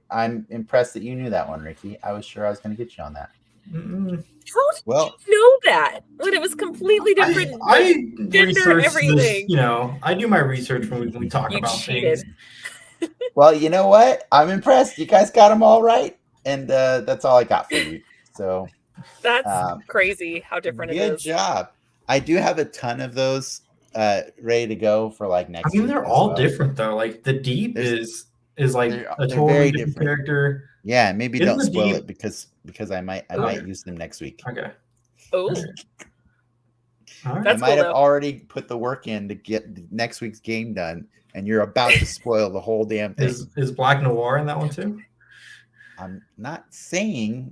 I'm impressed that you knew that one, Ricky. I was sure I was going to get you on that. Mm-mm. How did you know that? When it was completely different. I researched everything. This, I do my research when we talk about things. Well, you know what? I'm impressed. You guys got them all right, and that's all I got for you. So that's crazy how different it is. Good job. I do have a ton of those ready to go for like next week. They're all different though. Like the Deep is like a totally different character. Yeah, maybe don't spoil it because I might use them next week. Okay. Oh. Right. I might have already put the work in to get next week's game done, and you're about to spoil the whole damn thing. Is Black Noir in that one too? I'm not saying.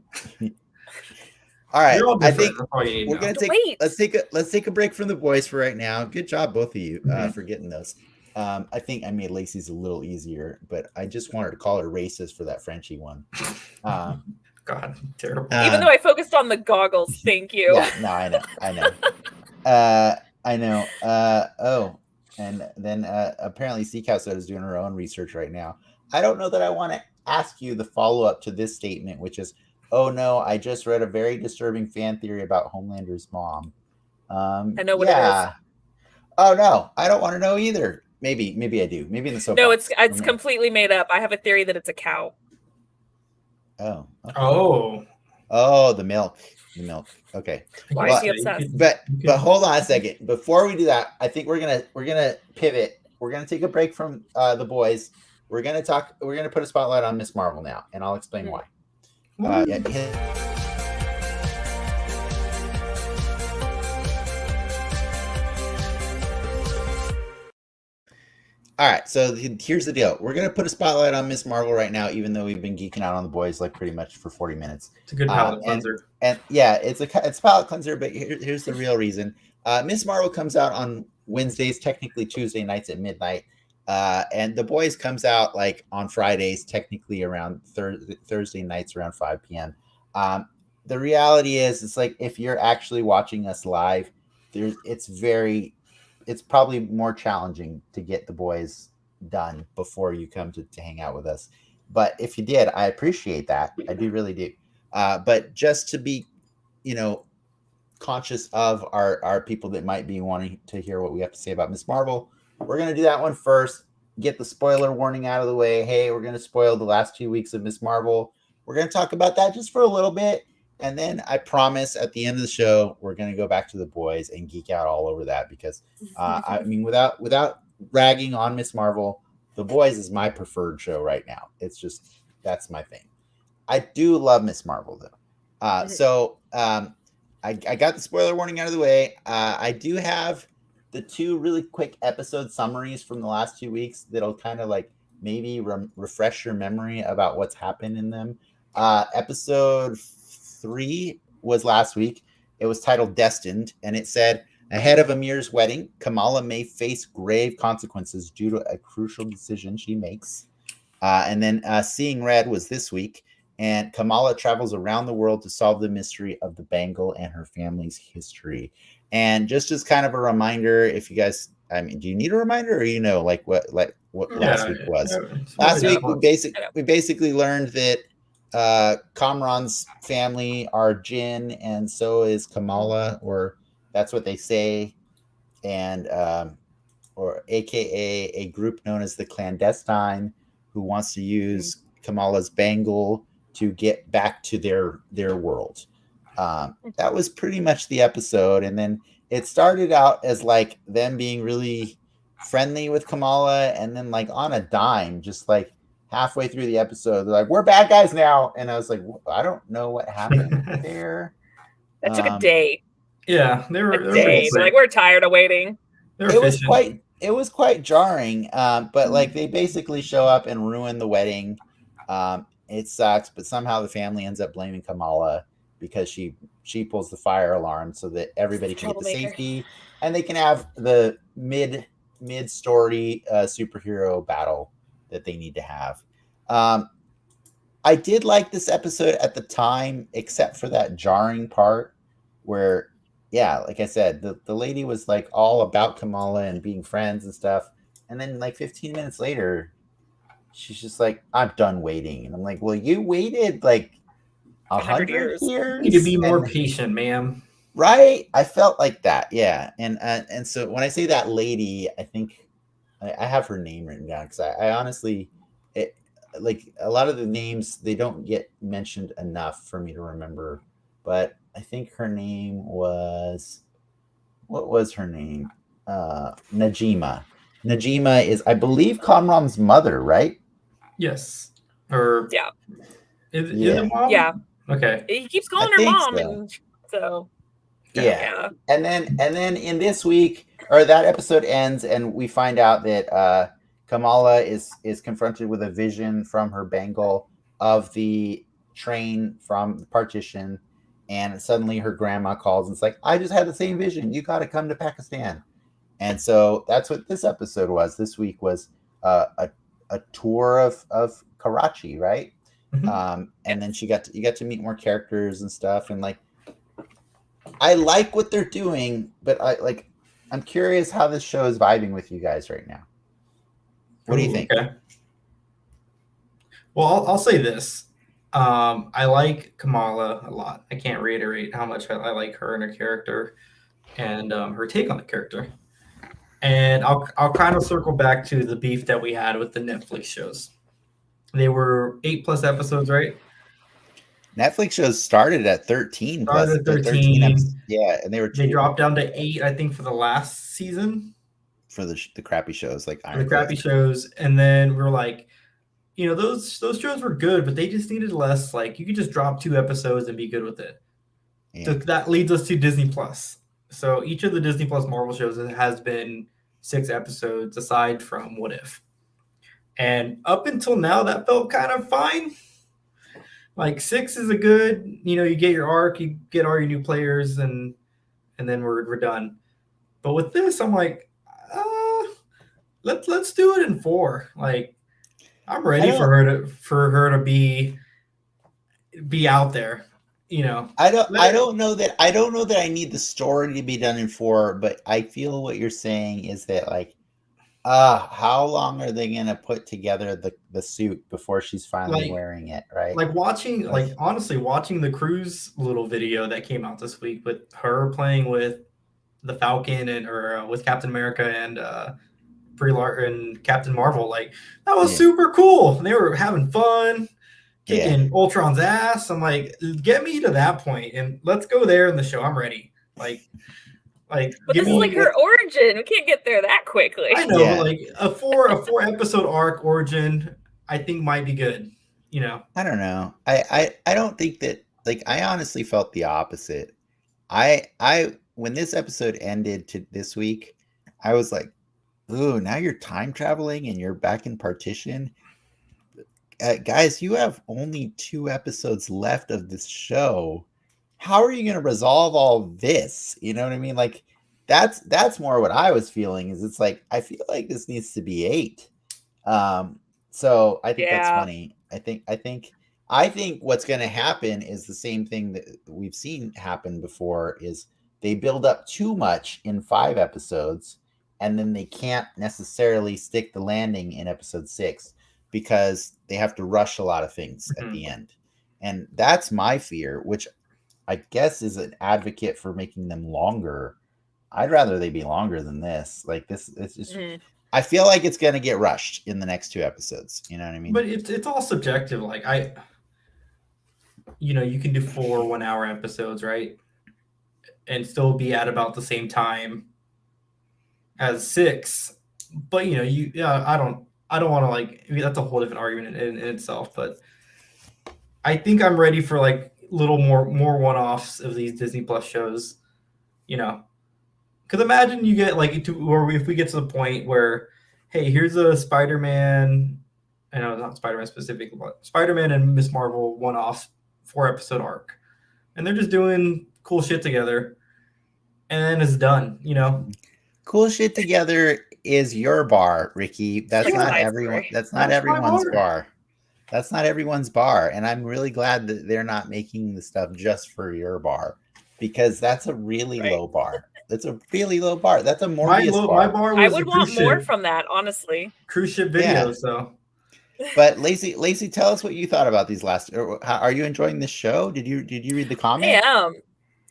All right, I think we're gonna let's take a break from the boys for right now. Good job, both of you, for getting those. I think I made Lacey's a little easier, but I just wanted to call her racist for that Frenchie one. God, terrible. Even though I focused on the goggles, thank you. Yeah, no, I know. Oh, and then apparently Seacow Soda is doing her own research right now. I don't know that I want to ask you the follow-up to this statement, which is, oh no, I just read a very disturbing fan theory about Homelander's mom. I know what it is. Oh no, I don't want to know either. Maybe I do. Maybe in the soap. No, it's completely made up. I have a theory that it's a cow. Oh. Okay. Oh, the milk. Okay. Why is he obsessed? But hold on a second. Before we do that, I think we're gonna pivot. We're gonna take a break from the boys. We're gonna put a spotlight on Miss Marvel now, and I'll explain why. All right, so here's the deal. We're going to put a spotlight on Miss Marvel right now, even though we've been geeking out on the boys like pretty much for 40 minutes. It's a good palate cleanser. And yeah, it's a palate cleanser, but here's the real reason. Miss Marvel comes out on Wednesdays, technically Tuesday nights at midnight. And the boys comes out like on Fridays, technically around Thursday nights around 5 p.m. The reality is, it's like if you're actually watching us live, it's probably more challenging to get the boys done before you come to hang out with us. But if you did, I appreciate that. I do really do. But just to be, conscious of our people that might be wanting to hear what we have to say about Miss Marvel, we're going to do that one first. Get the spoiler warning out of the way. Hey, we're going to spoil the last 2 weeks of Miss Marvel. We're going to talk about that just for a little bit. And then I promise at the end of the show, we're going to go back to the boys and geek out all over that because, without ragging on Miss Marvel, the boys is my preferred show right now. It's just, that's my thing. I do love Miss Marvel though. So I got the spoiler warning out of the way. I do have the 2 really quick episode summaries from the last 2 weeks that'll kind of like maybe refresh your memory about what's happened in them. Episode 3 was last week. It was titled Destined, and it said, ahead of Amir's wedding, Kamala may face grave consequences due to a crucial decision she makes. And then Seeing Red was this week, and Kamala travels around the world to solve the mystery of the bangle and her family's history. And just as kind of a reminder, if you guys, do you need a reminder, or what last week was? Last week we basically learned that Kamran's family are Jinn, and so is Kamala, or that's what they say, and or AKA a group known as the Clandestine, who wants to use Kamala's bangle to get back to their world. That was pretty much the episode, and then it started out as like them being really friendly with Kamala, and then like on a dime, just like halfway through the episode, they're like, "We're bad guys now," and I was like, I don't know what happened there. That took a day. Yeah, they were They're like, we're tired of waiting. It was quite jarring, but like they basically show up and ruin the wedding. It sucks, but somehow the family ends up blaming Kamala because she pulls the fire alarm so that everybody can get to safety and they can have the mid story superhero battle that they need to have. I did like this episode at the time, except for that jarring part where, yeah, like I said, the lady was like all about Kamala and being friends and stuff. And then like 15 minutes later, she's just like, I'm done waiting. And I'm like, well, you waited like 100 years. You need to be more patient, ma'am. Right? I felt like that. Yeah. And so when I say that lady, I think I have her name written down because I honestly, like a lot of the names, they don't get mentioned enough for me to remember. But I think her name was, what was her name? Najima. Najima is, I believe, Kamran's mother, right? Yes. Or yeah. Is it mom? Yeah. Okay. He keeps calling her mom, so. and so yeah. And then in this week, or that episode ends, and we find out that Kamala is confronted with a vision from her bangle of the train from the partition, and suddenly her grandma calls and it's like, I just had the same vision. You got to come to Pakistan. And so that's what this episode was. This week was a tour of Karachi, right? Mm-hmm. And then you got to meet more characters and stuff. And like, I like what they're doing, but I'm curious how this show is vibing with you guys right now. What do you think? Okay. Well, I'll say this. I like Kamala a lot. I can't reiterate how much I like her and her character and her take on the character. And I'll kind of circle back to the beef that we had with the Netflix shows. They were 8+ episodes, right? Netflix shows started at 13. Started at 13. Yeah, and they dropped down to 8, I think, for the last season. For the crappy shows, like Iron. The crappy shows, and then we're like, those shows were good, but they just needed less. Like, you could just drop 2 episodes and be good with it. Yeah. So that leads us to Disney Plus. So each of the Disney Plus Marvel shows has been 6 episodes, aside from What If. And up until now, that felt kind of fine. Like 6 is a good, you get your arc, you get all your new players, and then we're done. But with this, I'm like, let's do it in 4. Like, I'm ready for her to be out there. I don't know that I need the story to be done in 4, but I feel what you're saying is that like How long are they gonna put together the suit before she's finally Like, wearing it, right? honestly, watching the cruise little video that came out this week with her playing with the Falcon or with Captain America and and Captain Marvel, like that was super cool. They were having fun, kicking Ultron's ass. I'm like, get me to that point and let's go there in the show. I'm ready. But this is like her origin. We can't get there that quickly. I know, but like a four episode arc origin, I think might be good. You know, I don't know. I don't think that, like, I honestly felt the opposite. I when this episode ended to this week, I was like, ooh, now you're time traveling and you're back in partition. Guys, you have only 2 episodes left of this show. How are you going to resolve all this? You know what I mean? Like, that's more what I was feeling. Is it's like, I feel like this needs to be 8. So I think that's funny. I think what's going to happen is the same thing that we've seen happen before. Is they build up too much in 5 episodes, and then they can't necessarily stick the landing in episode 6 because they have to rush a lot of things at the end. And that's my fear, which I guess is an advocate for making them longer. I'd rather they be longer than this. Like, this, it's just, I feel like it's going to get rushed in the next 2 episodes. You know what I mean? But it's all subjective. Like, you can do 4 1-hour episodes, right? And still be at about the same time as 6. But I don't want to, like, that's a whole different argument in itself. But I think I'm ready for like little more one-offs of these Disney Plus shows. Because imagine you get like or if we get to the point where, hey, here's a Spider-Man. I know not Spider-Man specifically, but Spider-Man and Miss Marvel one-off 4-episode arc, and they're just doing cool shit together, and then it's done. Cool shit together is your bar, Ricky. That's not everyone. That's not everyone's bar. That's not everyone's bar, and I'm really glad that they're not making the stuff just for your bar, because that's a really low bar. That's a really low bar. That's a Morbius bar. My bar was I would want more from that, honestly. Cruise ship videos, so. But Lacey, tell us what you thought about these last. Are you enjoying this show? Did you read the comic? I am.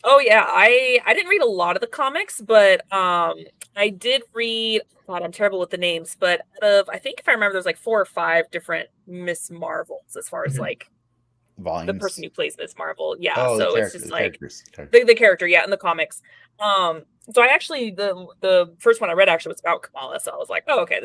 Oh yeah, I didn't read a lot of the comics, but I did read. God, I'm terrible with the names, but I think if I remember, there's like 4 or 5 different Miss Marvels as far as like volumes. The person who plays Miss Marvel. Yeah, oh, so it's just like the character, in the comics. So I actually the first one I read actually was about Kamala, so I was like, oh, okay,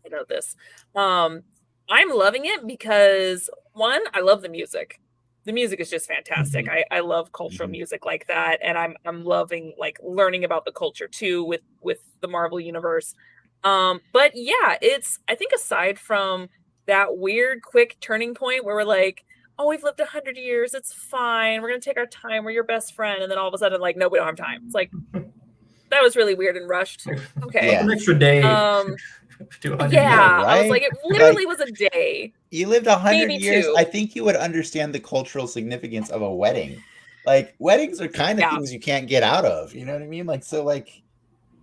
I know this. I'm loving it because, one, I love the music. The music is just fantastic. I love cultural music like that, and I'm loving like learning about the culture too with the Marvel universe. But yeah, I think aside from that weird quick turning point where we're like, oh, we've lived 100 years, it's fine, we're gonna take our time, we're your best friend, and then all of a sudden, like, no, we don't have time. It's like, that was really weird and rushed. Okay, an extra day. Yeah, right? I was like, it literally was a day. You lived 100 years. 2. I think you would understand the cultural significance of a wedding. Like, weddings are kind of things you can't get out of. You know what I mean? Like, so, like,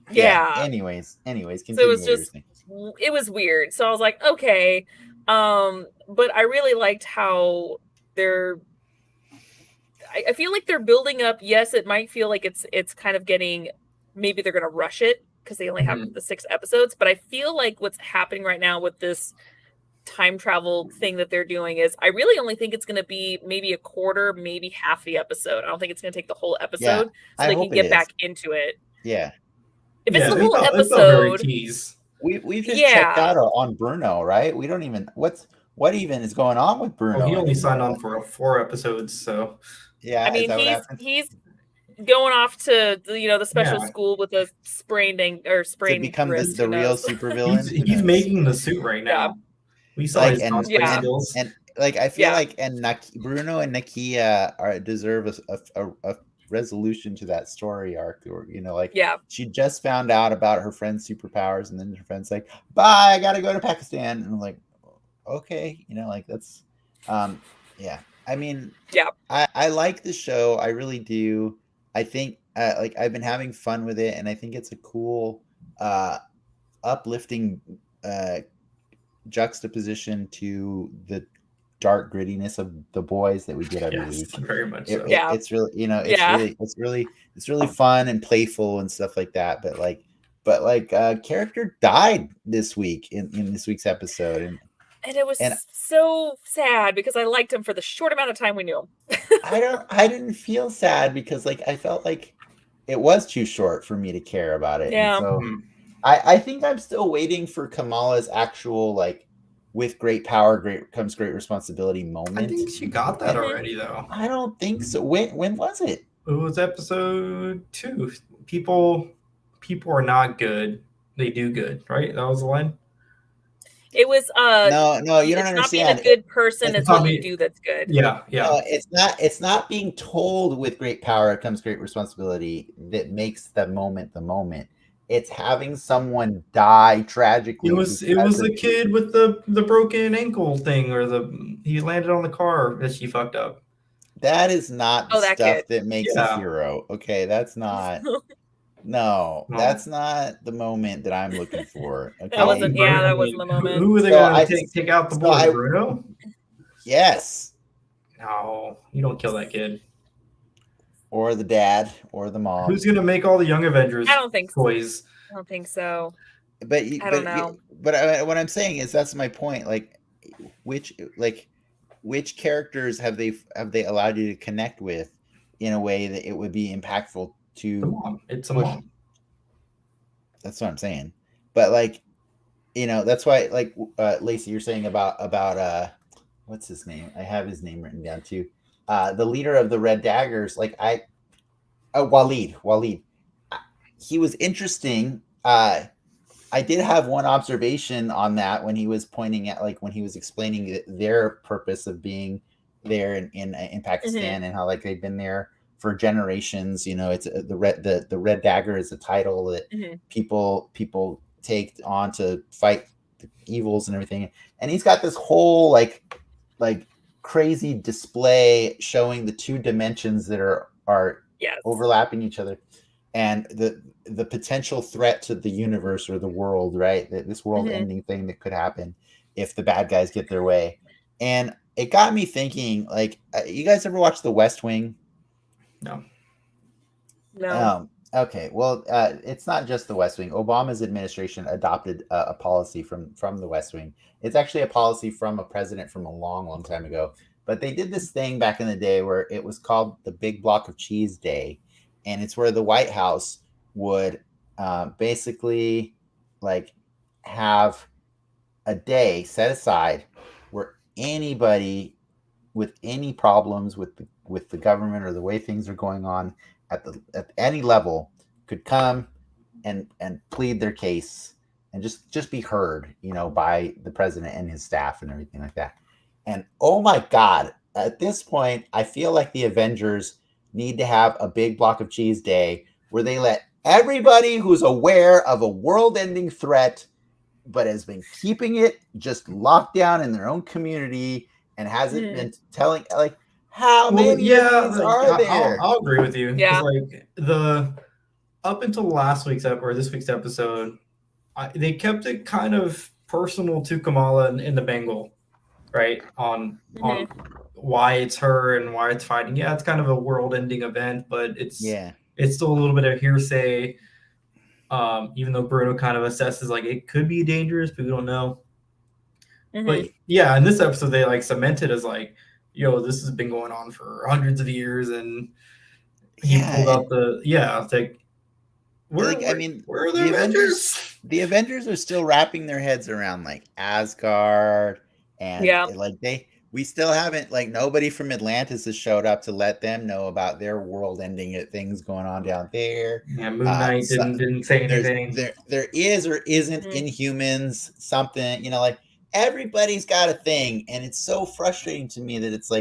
Anyways, continue. So it was weird. So I was like, okay, but I really liked how I feel like they're building up. Yes, it might feel like it's kind of getting. Maybe they're going to rush it because they only have the 6 episodes, but I feel like what's happening right now with this time travel thing that they're doing is I really only think it's going to be maybe a quarter, maybe half the episode. I don't think it's going to take the whole episode so they can get back into it. Yeah. If it's the whole episode, we've just checked out on Bruno, right? We don't even what even is going on with Bruno? Well, he only signed on for 4 episodes, so yeah. I mean, he's going off to the special school with a sprained to become the real supervillain. He's making the suit right now. We saw his skills. And like I feel like Bruno and Nakia deserve a resolution to that story arc, or she just found out about her friend's superpowers, and then her friend's like, bye, I gotta go to Pakistan, and I'm like, okay, like that's I mean, I like the show, I really do. I think like I've been having fun with it, and I think it's a cool uplifting juxtaposition to the dark grittiness of The Boys that we get every week. Very much so. It's really, it's really fun and playful and stuff like that. But character died this week in this week's episode, and it was so sad because I liked him for the short amount of time we knew him. I didn't feel sad because I felt like it was too short for me to care about it. Yeah. And so I think I'm still waiting for Kamala's actual with great power comes great responsibility moment. I think she got that already though. I don't think so. When was it? It was episode 2. People are not good. They do good, right? That was the line. It was no, you don't understand. Not being a good person is what you do that's good. Yeah. No, it's not being told with great power comes great responsibility that makes the moment the moment. It's having someone die tragically. It was the kid with the broken ankle thing, or he landed on the car that she fucked up. That is not the stuff that makes a hero. Okay, that's not. No, that's not the moment that I'm looking for. Okay? That wasn't the moment. Who are they going to take out the boy, Bruno? Yes. No, you don't kill that kid. Or the dad, or the mom. Who's going to make all the Young Avengers? I don't think toys? I don't think so. But I don't know. But what I'm saying is that's my point. Which characters have they allowed you to connect with in a way that it would be impactful to the mom? It's a mom. That's what I'm saying. But that's why Lacey, you're saying about what's his name? I have his name written down too. The leader of the Red Daggers, Waleed. He was interesting. I did have one observation on that when he was pointing at when he was explaining their purpose of being there in Pakistan and how they've been there for generations. It's the Red Dagger is a title that people take on to fight the evils and everything. And he's got this whole crazy display showing the two dimensions that are overlapping each other, and the potential threat to the universe or the world, right? This world-ending thing that could happen if the bad guys get their way. And it got me thinking, you guys ever watch The West Wing? No. Okay. Well, it's not just The West Wing. Obama's administration adopted a policy from The West Wing. It's actually a policy from a president from a long, long time ago. But they did this thing back in the day where it was called the Big Block of Cheese Day. And it's where the White House would basically have a day set aside where anybody with any problems with the government or the way things are going on at any level could come and plead their case and just be heard, by the president and his staff and everything like that. And oh my God, at this point, I feel like the Avengers need to have a Big Block of Cheese Day where they let everybody who's aware of a world-ending threat but has been keeping it just locked down in their own community and hasn't been telling how many of these are there? I'll agree with you. Yeah. Up until last week's or this week's episode, they kept it kind of personal to Kamala and the Bengal, right? On why it's her and why it's fighting. Yeah, it's kind of a world-ending event, but it's still a little bit of hearsay. Even though Bruno kind of assesses it could be dangerous, but we don't know. But yeah, in this episode they cemented as this has been going on for hundreds of years, and he pulled out where are the Avengers? The Avengers are still wrapping their heads around Asgard, and we still haven't nobody from Atlantis has showed up to let them know about their world-ending things going on down there. Yeah, Moon Knight didn't say anything. There is or isn't Inhumans something, everybody's got a thing, and it's so frustrating to me that it's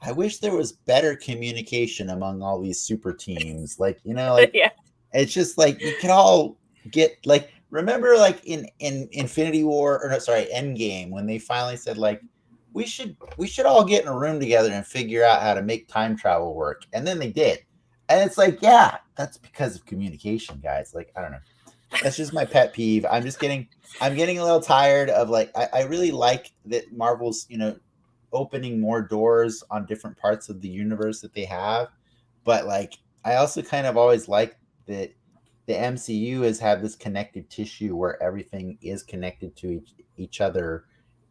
I wish there was better communication among all these super teams. It's just you can all get remember in Infinity War Endgame when they finally said we should all get in a room together and figure out how to make time travel work, and then they did, and it's that's because of communication, guys. I don't know. That's just my pet peeve. I'm getting a little tired of like I really like that Marvel's, opening more doors on different parts of the universe that they have. But like I also kind of always like that the MCU has had this connected tissue where everything is connected to each other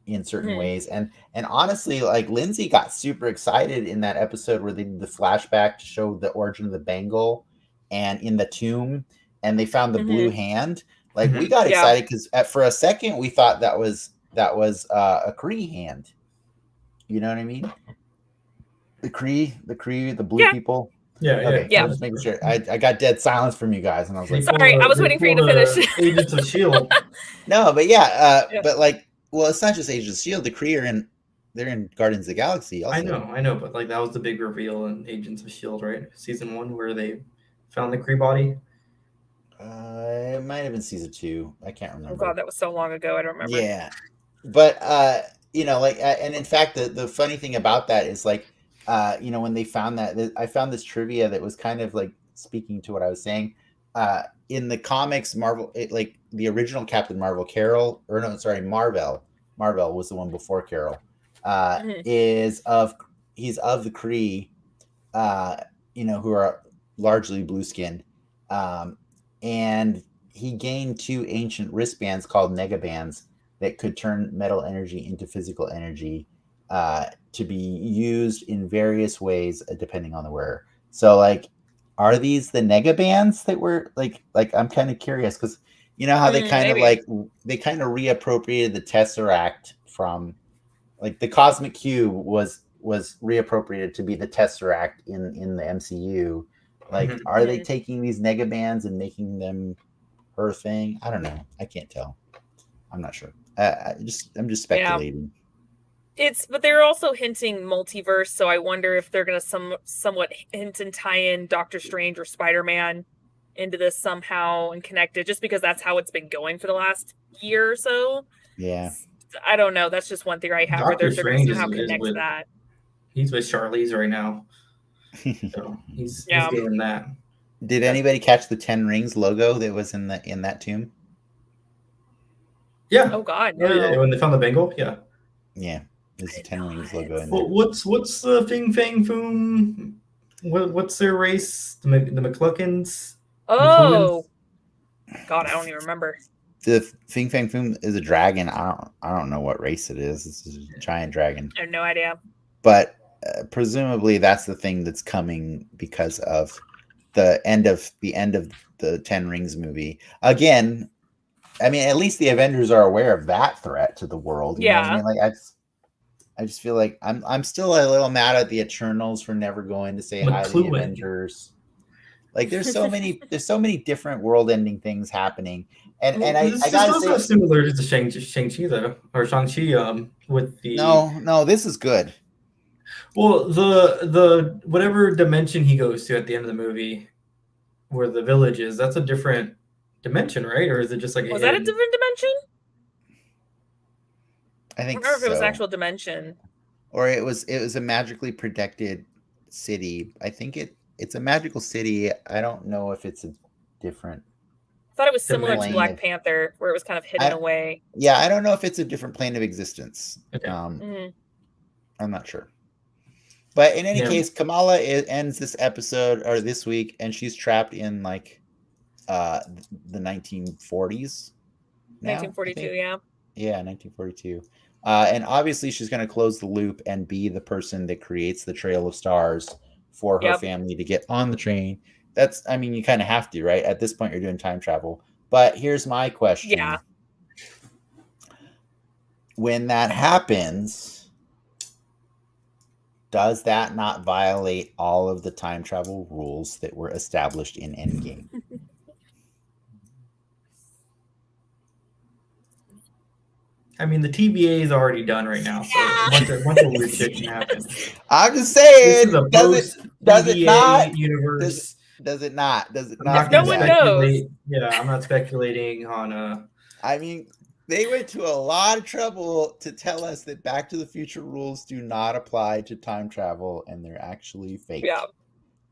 in certain ways. And honestly, like Lindsay got super excited in that episode where they did the flashback to show the origin of the bangle and in the tomb, and they found the blue hand. Like we got excited because for a second we thought that was a Kree hand. You know what I mean? The Kree, the blue people. Yeah, okay. yeah. Just making sure. I got dead silence from you guys, and I was like, sorry, I was waiting for you to finish. Agents of S.H.I.E.L.D. No, but yeah, but like, well, it's not just Agents of S.H.I.E.L.D. The Kree they're in Guardians of the Galaxy also. I know, but like that was the big reveal in Agents of S.H.I.E.L.D., right? Season 1 where they found the Kree body. It might have been season 2. I can't remember. Oh god, that was so long ago. I don't remember. Yeah, but like, and in fact, the funny thing about that is like, when they found that, I found this trivia that was kind of like speaking to what I was saying. In the comics, Marvel, like the original Captain Marvel, Marvel was the one before Carol. He's of the Kree, who are largely blue skinned, and he gained 2 ancient wristbands called negabands that could turn metal energy into physical energy, to be used in various ways depending on the wearer. So like, are these the negabands that were like I'm kind of curious because you know how they kind of reappropriated the Tesseract from, like, the Cosmic Cube was reappropriated to be the Tesseract in the MCU. Like, are they taking these negabands and making them her thing? I don't know. I can't tell. I'm not sure. I'm just speculating. But they're also hinting multiverse, so I wonder if they're going to somewhat hint and tie in Doctor Strange or Spider-Man into this somehow and connect it, just because that's how it's been going for the last year or so. Yeah. I don't know. That's just one theory I have. Doctor Where they're going to somehow Strange connect that. He's with Charlize right now. So he's doing that. Did anybody catch the 10 Rings logo that was in that tomb? Yeah. Oh God, no. Yeah, when they found the bangle, yeah. There's a 10 Rings logo in there. What's the Fing Fang Foom? What's their race? The McCluckins? Oh, God, I don't even remember. The Fing Fang Foom is a dragon. I don't know what race it is. This is a giant dragon. I have no idea. But presumably that's the thing that's coming because of the end of the 10 Rings movie. Again, I mean, at least the Avengers are aware of that threat to the world. You know what I mean? Like, I just feel like I'm still a little mad at the Eternals for never going to say hi to the Avengers. Like, there's so many different world-ending things happening, and I gotta say, similar to Shang-Chi though, or Shang-Chi with the no, this is good. Well, the whatever dimension he goes to at the end of the movie, where the village is, that's a different dimension, right? Or is it just like was that a different dimension? I think I don't remember if it was an actual dimension, or it was a magically protected city. I think it's a magical city. I don't know if it's a different. I thought it was similar to Black Panther, where it was kind of hidden away. Yeah, I don't know if it's a different plane of existence. Okay. I'm not sure. But in any case, Kamala ends this episode or this week, and she's trapped in like the 1940s. 1942, yeah. Yeah, 1942. And obviously she's going to close the loop and be the person that creates the trail of stars for her family to get on the train. I mean, you kind of have to, right? At this point, you're doing time travel. But here's my question. Yeah. When that happens, does that not violate all of the time travel rules that were established in Endgame? I mean, the TVA is already done right now, so a bunch of weird shit can happen. I'm just saying, does it not? Universe. Does it not? No one knows. Yeah, I'm not speculating on. I mean, they went to a lot of trouble to tell us that Back to the Future rules do not apply to time travel, and they're actually fake. Yeah.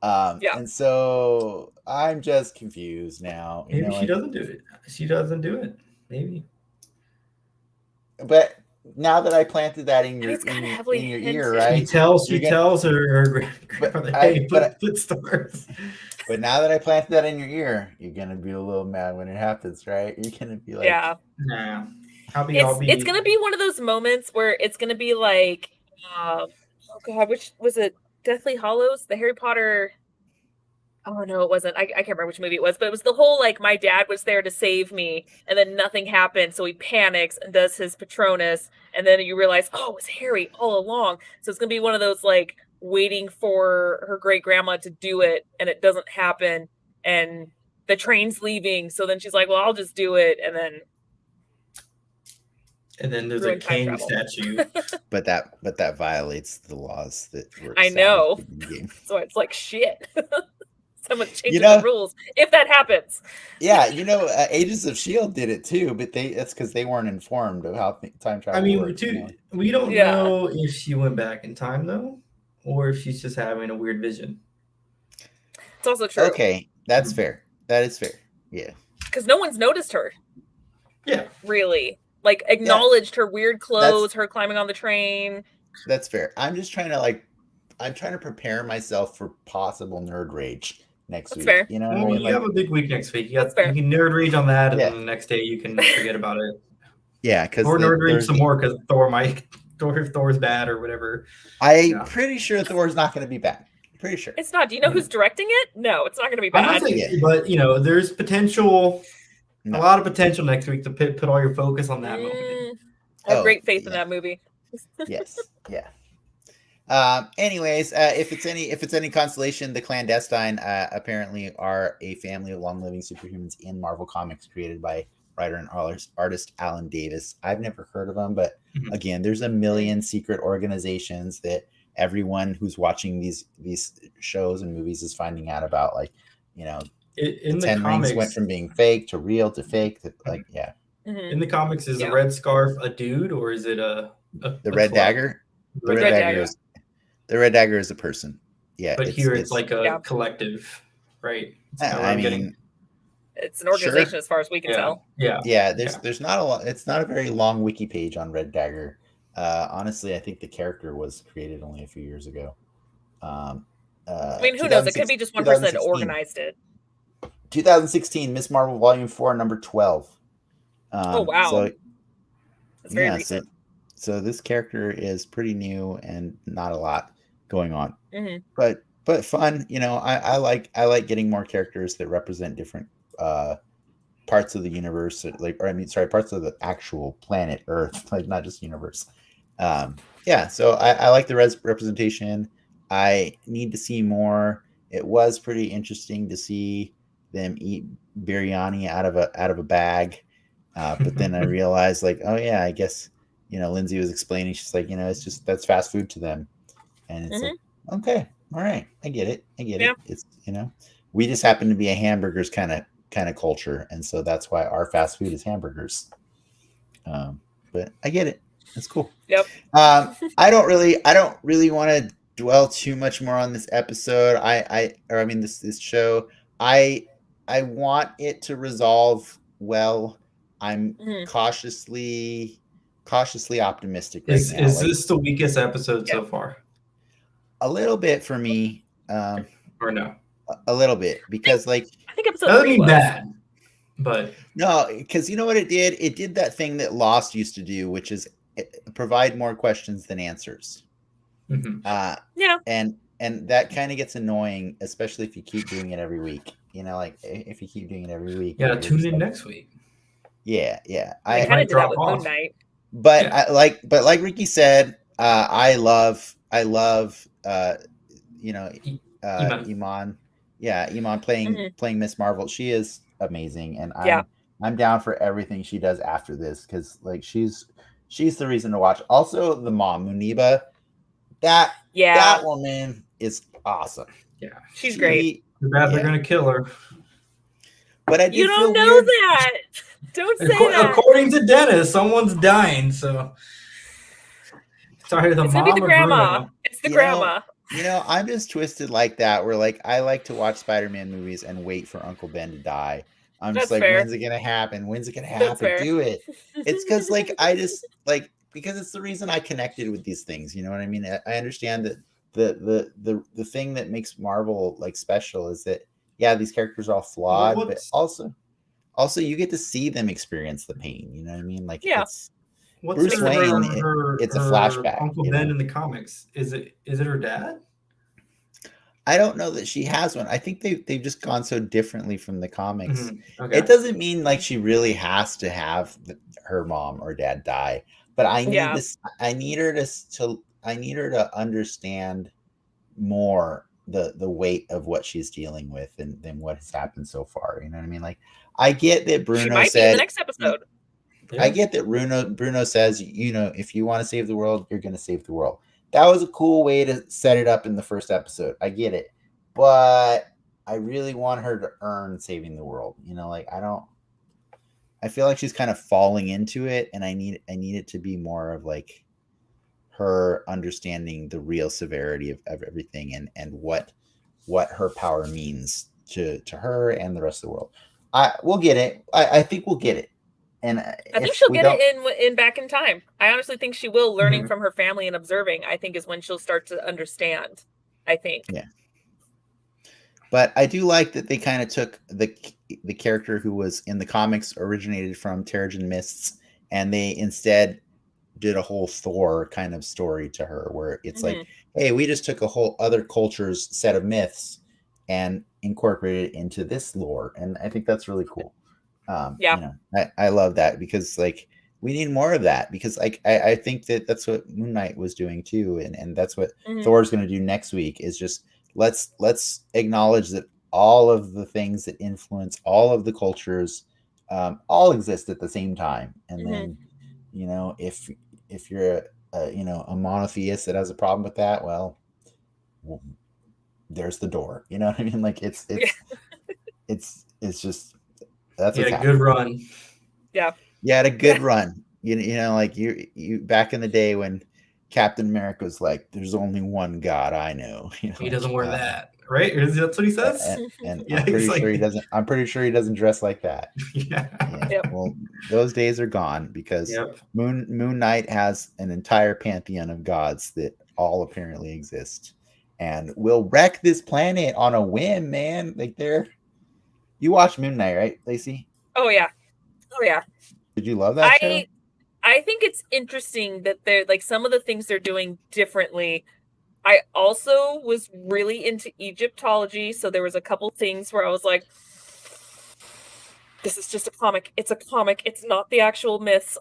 And so I'm just confused now. Maybe she doesn't do it. She doesn't do it. Maybe. But now that I planted that in your heavily ear, right? She tells her grandmother, "Hey, put stars." But now that I planted that in your ear, you're gonna be a little mad when it happens, right? You're gonna be like, yeah, nah. It's gonna be one of those moments where it's gonna be like, oh god, which was it? Deathly Hallows, the Harry Potter. Oh no, it wasn't. I can't remember which movie it was, but it was the whole like my dad was there to save me, and then nothing happened, so he panics and does his Patronus, and then you realize, oh, it was Harry all along. So it's gonna be one of those like waiting for her great grandma to do it, and it doesn't happen, and the train's leaving, so then she's like, well, I'll just do it, and then there's a king statue. but that violates the laws that were I know. in the game. So it's like shit. Someone changing the rules if that happens. Yeah, Agents of S.H.I.E.L.D. did it too, but that's because they weren't informed of how time travel works. We don't know if she went back in time though, or if she's just having a weird vision. It's also true. Okay, that's fair. That is fair. Yeah, because no one's noticed her. Yeah, really. Like acknowledged her weird clothes, her climbing on the train. That's fair. I'm just trying to prepare myself for possible nerd rage next week. Fair. You have a big week next week. You can nerd rage on that, and then the next day you can forget about it. Yeah, because nerd rage some more because Thor's bad or whatever. I'm pretty sure Thor's not going to be bad. Pretty sure it's not. Do you know who's directing it? No, it's not going to be bad. But there's potential. A lot of potential next week to put all your focus on that moment. I have great faith in that movie. Yes. Yeah. Anyways, if it's any consolation, the Clandestine apparently are a family of long-living superhumans in Marvel Comics created by writer and artist Alan Davis. I've never heard of them, but again, there's a million secret organizations that everyone who's watching these shows and movies is finding out about. Like, in the 10 comics, rings went from being fake to real to fake to like, yeah. In the comics, is the red scarf a dude or is it the red dagger? The red dagger is a person. Yeah, but here it's like a collective, right? I mean, it's an organization as far as we can tell. Yeah. There's not a lot. It's not a very long wiki page on Red Dagger. Honestly, I think the character was created only a few years ago. I mean, who knows? It could be just one person that organized it. 2016, Miss Marvel Volume 4, number 12. Oh wow! So, that's very recent. So this character is pretty new and not a lot going on, but fun. I like getting more characters that represent different parts of the universe, parts of the actual planet Earth, like not just universe. So I like the representation. I need to see more. It was pretty interesting to see them eat biryani out of a bag, but then I realized, like, oh yeah, I guess Lindsay was explaining. She's like, it's just that's fast food to them, and it's like, okay, all right, I get it. It's we just happen to be a hamburgers kind of culture, and so that's why our fast food is hamburgers. But I get it. That's cool. Yep. I don't really want to dwell too much more on this episode. This show. I want it to resolve well. I'm cautiously optimistic right now. Is this the weakest episode so far? A little bit for me. Or no? A little bit, because I think episode 3 was bad. But no, because you know what it did? It did that thing that Lost used to do, which is provide more questions than answers. And that kind of gets annoying, especially if you keep doing it every week. If you keep doing it every week. Yeah, tune in next week. Yeah. I kind of did that with Moon Knight. But like Ricky said, I love Iman. Yeah, Iman playing Miss Marvel. She is amazing, and I'm down for everything she does after this, because she's the reason to watch. Also, the mom, Muniba, that woman is awesome. Yeah, she's great. Too bad they're gonna kill her. But you don't know that. Don't say that. According to Dennis, someone's dying. So sorry, the it's mom. Gonna be the grandma. It's the grandma. I'm just twisted like that. Where like I like to watch Spider-Man movies and wait for Uncle Ben to die. I'm just That's like, fair. when's it gonna happen? When's it gonna That's happen? fair. Do it. It's because like I just like because it's the reason I connected with these things. You know what I mean? I understand that the thing that makes Marvel like special is that these characters are all flawed, but also you get to see them experience the pain. You know what I mean? Like it's What's Bruce Wayne. It's a flashback. Uncle Ben in the comics? Is it her dad? I don't know that she has one. I think they've just gone so differently from the comics. Mm-hmm. Okay. It doesn't mean like she really has to have her mom or dad die, but I need this. I need her to understand more the weight of what she's dealing with than what has happened so far. You know what I mean? Like I get that Bruno she might said be in the next episode. I get that Bruno says, if you want to save the world, you're going to save the world. That was a cool way to set it up in the first episode. I get it. But I really want her to earn saving the world. I feel like she's kind of falling into it, and I need it to be more of like her understanding the real severity of everything and what her power means to her and the rest of the world. We'll get it. I think we'll get it. And I think she'll get it in Back in Time. I honestly think she will. Learning from her family and observing, I think, is when she'll start to understand. I think. Yeah. But I do like that they kind of took the character who was in the comics originated from Terrigen Mists, and they instead did a whole Thor kind of story to her, where it's like, hey, we just took a whole other culture's set of myths and incorporated it into this lore, and I think that's really cool. I love that because like we need more of that because like I think that's what Moon Knight was doing too, and that's what Thor's going to do next week is just let's acknowledge that all of the things that influence all of the cultures all exist at the same time, and then if you're a monotheist that has a problem with that, well there's the door. You know what I mean? Like it's just. That's a good run. Yeah. You had a good run. Like you back in the day when Captain America was like, "There's only one God I know." He doesn't wear that, right? That's what he says. And I'm pretty sure he doesn't. I'm pretty sure he doesn't dress like that. Yeah. Yep. Well, those days are gone because Moon Knight has an entire pantheon of gods that all apparently exist, and will wreck this planet on a whim, man. Like they're. You watched Moon Knight, right, Lacey? Oh yeah. Did you love that show? I think it's interesting that they're like some of the things they're doing differently. I also was really into Egyptology, so there was a couple things where I was like, "This is just a comic. It's a comic. It's not the actual myths."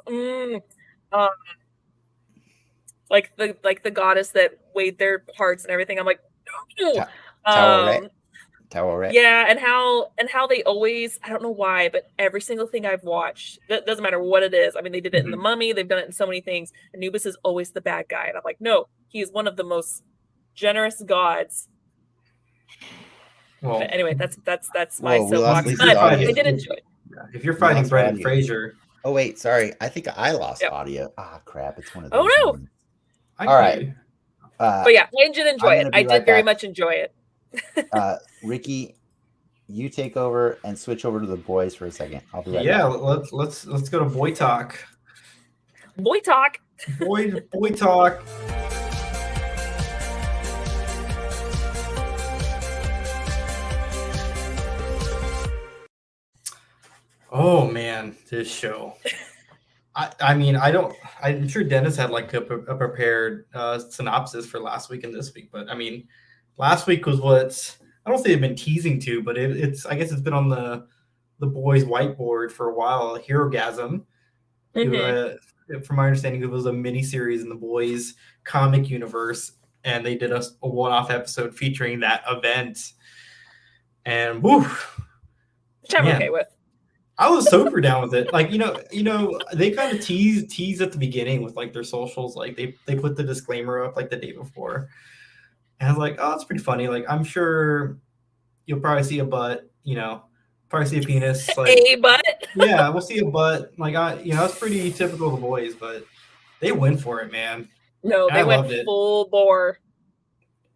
Like the goddess that weighed their hearts and everything. I'm like, no. Tower, yeah, and how they always, I don't know why, but every single thing I've watched, that doesn't matter what it is. I mean, they did it in The Mummy, they've done it in so many things. Anubis is always the bad guy, and I'm like, no, he is one of the most generous gods. Well, but anyway, that's my soapbox. But I did enjoy it. Yeah, if you're fighting Brendan Fraser. Oh wait, sorry, I think I lost audio. Ah, crap! It's one of those. Oh no! All right. But yeah, I did enjoy it. I did very much enjoy it. Ricky, you take over and switch over to the boys for a second. I'll be right back. Yeah, let's go to boy talk. Boy talk. Boy talk. Oh man, this show. I'm sure Dennis had like a prepared synopsis for last week and this week, but I mean, last week was what I don't say they've been teasing to, but it's I guess it's been on the boys' whiteboard for a while. Herogasm. From my understanding, it was a mini series in the boys' comic universe, and they did a one-off episode featuring that event. And woo, which I'm okay with. I was super down with it. Like, they kind of tease at the beginning with like their socials. Like they put the disclaimer up like the day before. And I was like, oh, that's pretty funny. Like, I'm sure you'll probably see a butt, probably see a penis. Like, a butt? Yeah, we'll see a butt. Like, it's pretty typical of the boys, but they went for it, man. No, they went full bore.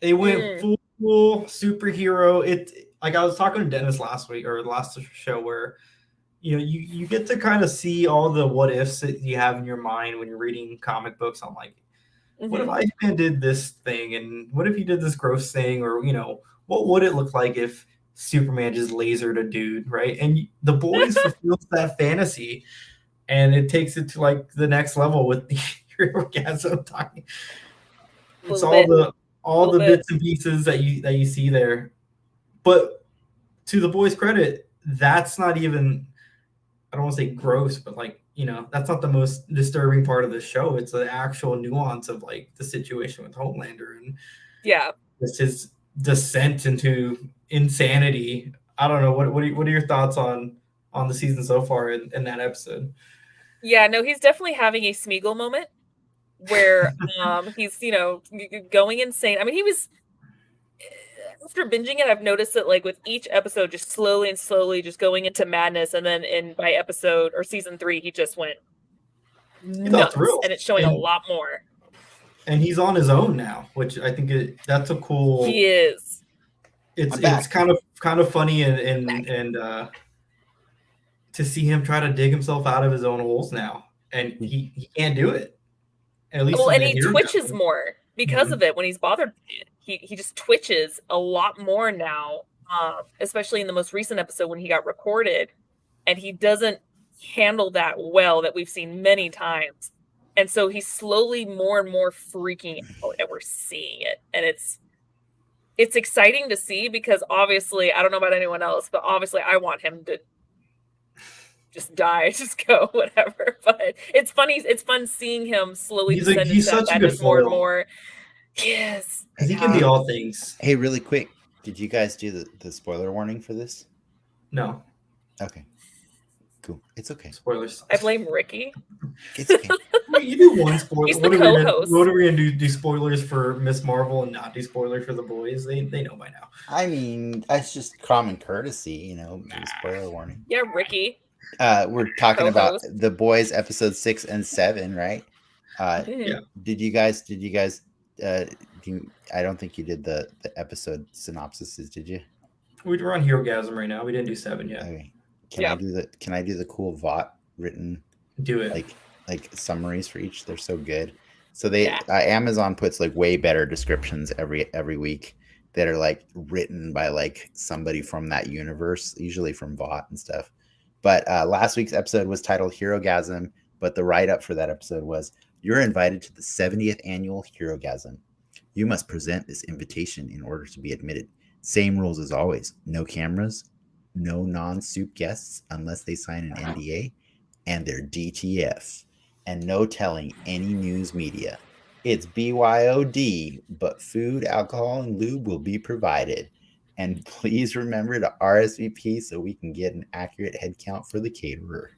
They went full superhero. Like I was talking to Dennis last week or last show where you get to kind of see all the what ifs that you have in your mind when you're reading comic books. I'm like, what if Iceman did this thing, and what if he did this gross thing, or what would it look like if Superman just lasered a dude, right? And The Boys fulfills that fantasy, and it takes it to like the next level with the orgasm talking. It's all the bits and pieces that you see there. But to The Boys' credit, that's not even, I don't want to say gross, but like, that's not the most disturbing part of the show. It's the actual nuance of like the situation with Homelander and it's his descent into insanity. I don't know. What are your thoughts on the season so far in that episode? Yeah, no, he's definitely having a Smeagol moment where he's going insane. I mean, he was, after binging it, I've noticed that like with each episode just slowly and slowly just going into madness, and then by episode or season 3 he just went nuts, and it's showing a lot more. And he's on his own now, which I think that's a cool. He is. It's kind of funny and to see him try to dig himself out of his own holes now, and he can't do it. At least and he twitches more because of it when he's bothered by it. He just twitches a lot more now, especially in the most recent episode when he got recorded, and he doesn't handle that well, that we've seen many times. And so he's slowly more and more freaking out, and we're seeing it. And it's exciting to see, because obviously, I don't know about anyone else, but obviously I want him to just die, just go, whatever. But it's funny. It's fun seeing him slowly descend into that madness more and more. Yes. Because he can be all things. Hey, really quick, did you guys do the spoiler warning for this? No. Okay. Cool. It's okay. Spoilers. I blame Ricky. It's okay. You do one spoiler. He's the co-host. What are we gonna do? Do spoilers for Miss Marvel and not do spoilers for The Boys? They know by now. I mean, that's just common courtesy, spoiler warning. Yeah, Ricky. We're talking about The Boys episode 6 and 7, right? Yeah. Did you guys I don't think you did the episode synopsises, did you? We're on Herogasm right now. We didn't do 7 yet. Okay. Can I do the cool VOT written? Do it. Like summaries for each? They're so good. So Amazon puts like way better descriptions every week that are like written by like somebody from that universe, usually from VOT and stuff. But last week's episode was titled Herogasm, but the write-up for that episode was, "You're invited to the 70th annual Herogasm. You must present this invitation in order to be admitted. Same rules as always. No cameras, no non-soup guests unless they sign an NDA, and they're DTF, and no telling any news media. It's BYOD, but food, alcohol, and lube will be provided. And please remember to RSVP so we can get an accurate head count for the caterer."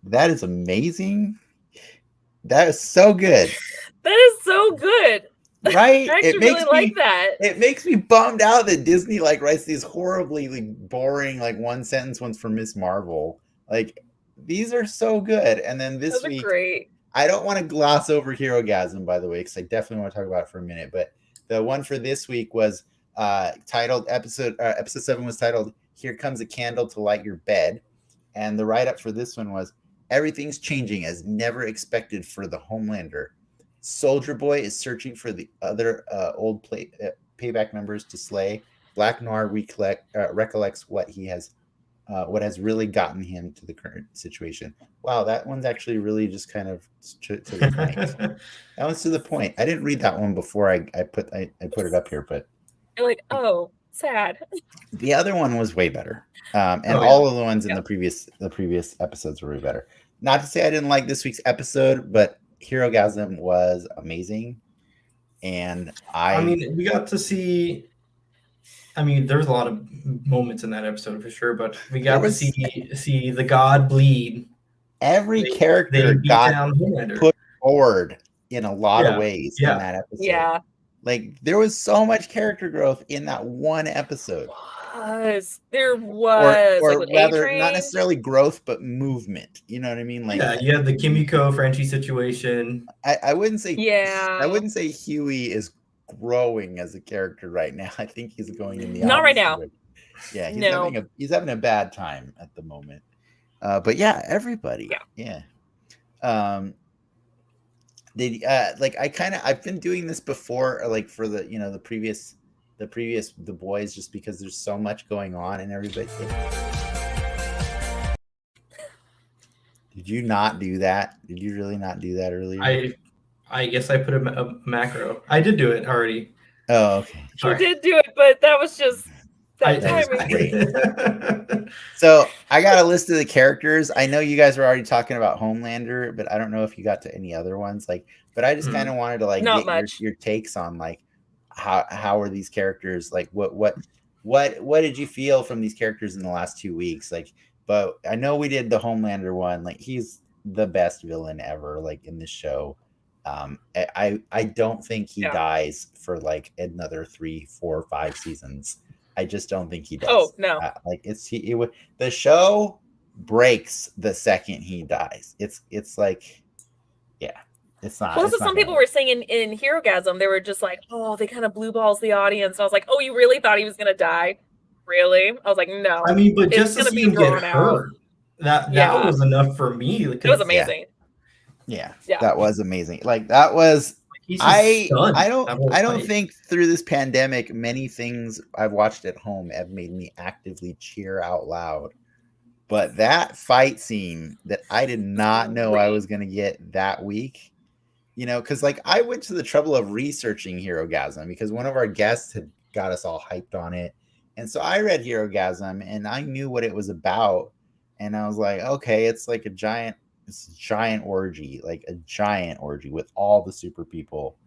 That is amazing. That is so good. That is so good. Right? I actually really like that. It makes me bummed out that Disney like writes these horribly like boring like one sentence ones for Miss Marvel. Like these are so good. And then this week, great. I don't want to gloss over Herogasm, by the way, because I definitely want to talk about it for a minute. But the one for this week was titled episode 7 was titled "Here Comes a Candle to Light Your Bed," and the write-up for this one was, "Everything's changing as never expected for the Homelander. Soldier Boy is searching for the other old payback members to slay. Black Noir recollects what has really gotten him to the current situation." Wow, that one's actually really just kind of to the point. That one's to the point. I didn't read that one before I put it up here, but you're like, oh, sad. The other one was way better, all of the ones in the previous episodes were way better. Not to say I didn't like this week's episode, but Herogasm was amazing, and I mean, we got to see. I mean, there's a lot of moments in that episode for sure, but we got to see the god bleed. Every character got put forward in a lot of ways in that episode. Yeah. Like there was so much character growth in that one episode. There was, or like rather, not necessarily growth, but movement. You know what I mean? Like, yeah, you had the Kimiko Frenchie situation. I wouldn't say, I wouldn't say Huey is growing as a character right now. I think he's going in the Not right opposite now. way. Yeah, No. he's having a bad time at the moment. But yeah, everybody. Yeah. I've been doing this before, like for the the boys, just because there's so much going on and everybody. Did you not do that? Did you really not do that earlier? I guess I put a macro. I did do it already. Oh, okay. You did do it, but that was just that timing. Great. So I got a list of the characters. I know you guys were already talking about Homelander, but I don't know if you got to any other ones. But I just kind of wanted to Not get your takes on how are these characters, what did you feel from these characters in the last 2 weeks? But I know we did the Homelander one. He's the best villain ever, in this show. I don't think he dies for another 3, 4, 5 seasons. I just don't think he does. Oh no! The show breaks the second he dies. It's not. Well, some people were saying in Herogasm, they were just like, oh, they kind of blue balls the audience. And I was like, oh, you really thought he was gonna die? Really? I was like, no. I mean, but just to see him get hurt, that was enough for me. It was amazing. Yeah, that was amazing. That was. I don't think through this pandemic many things I've watched at home have made me actively cheer out loud. But that fight scene that I did not know I was going to get that week, because I went to the trouble of researching Herogasm because one of our guests had got us all hyped on it. And so I read Herogasm and I knew what it was about. And I was like, okay, it's a giant orgy, a giant orgy with all the super people.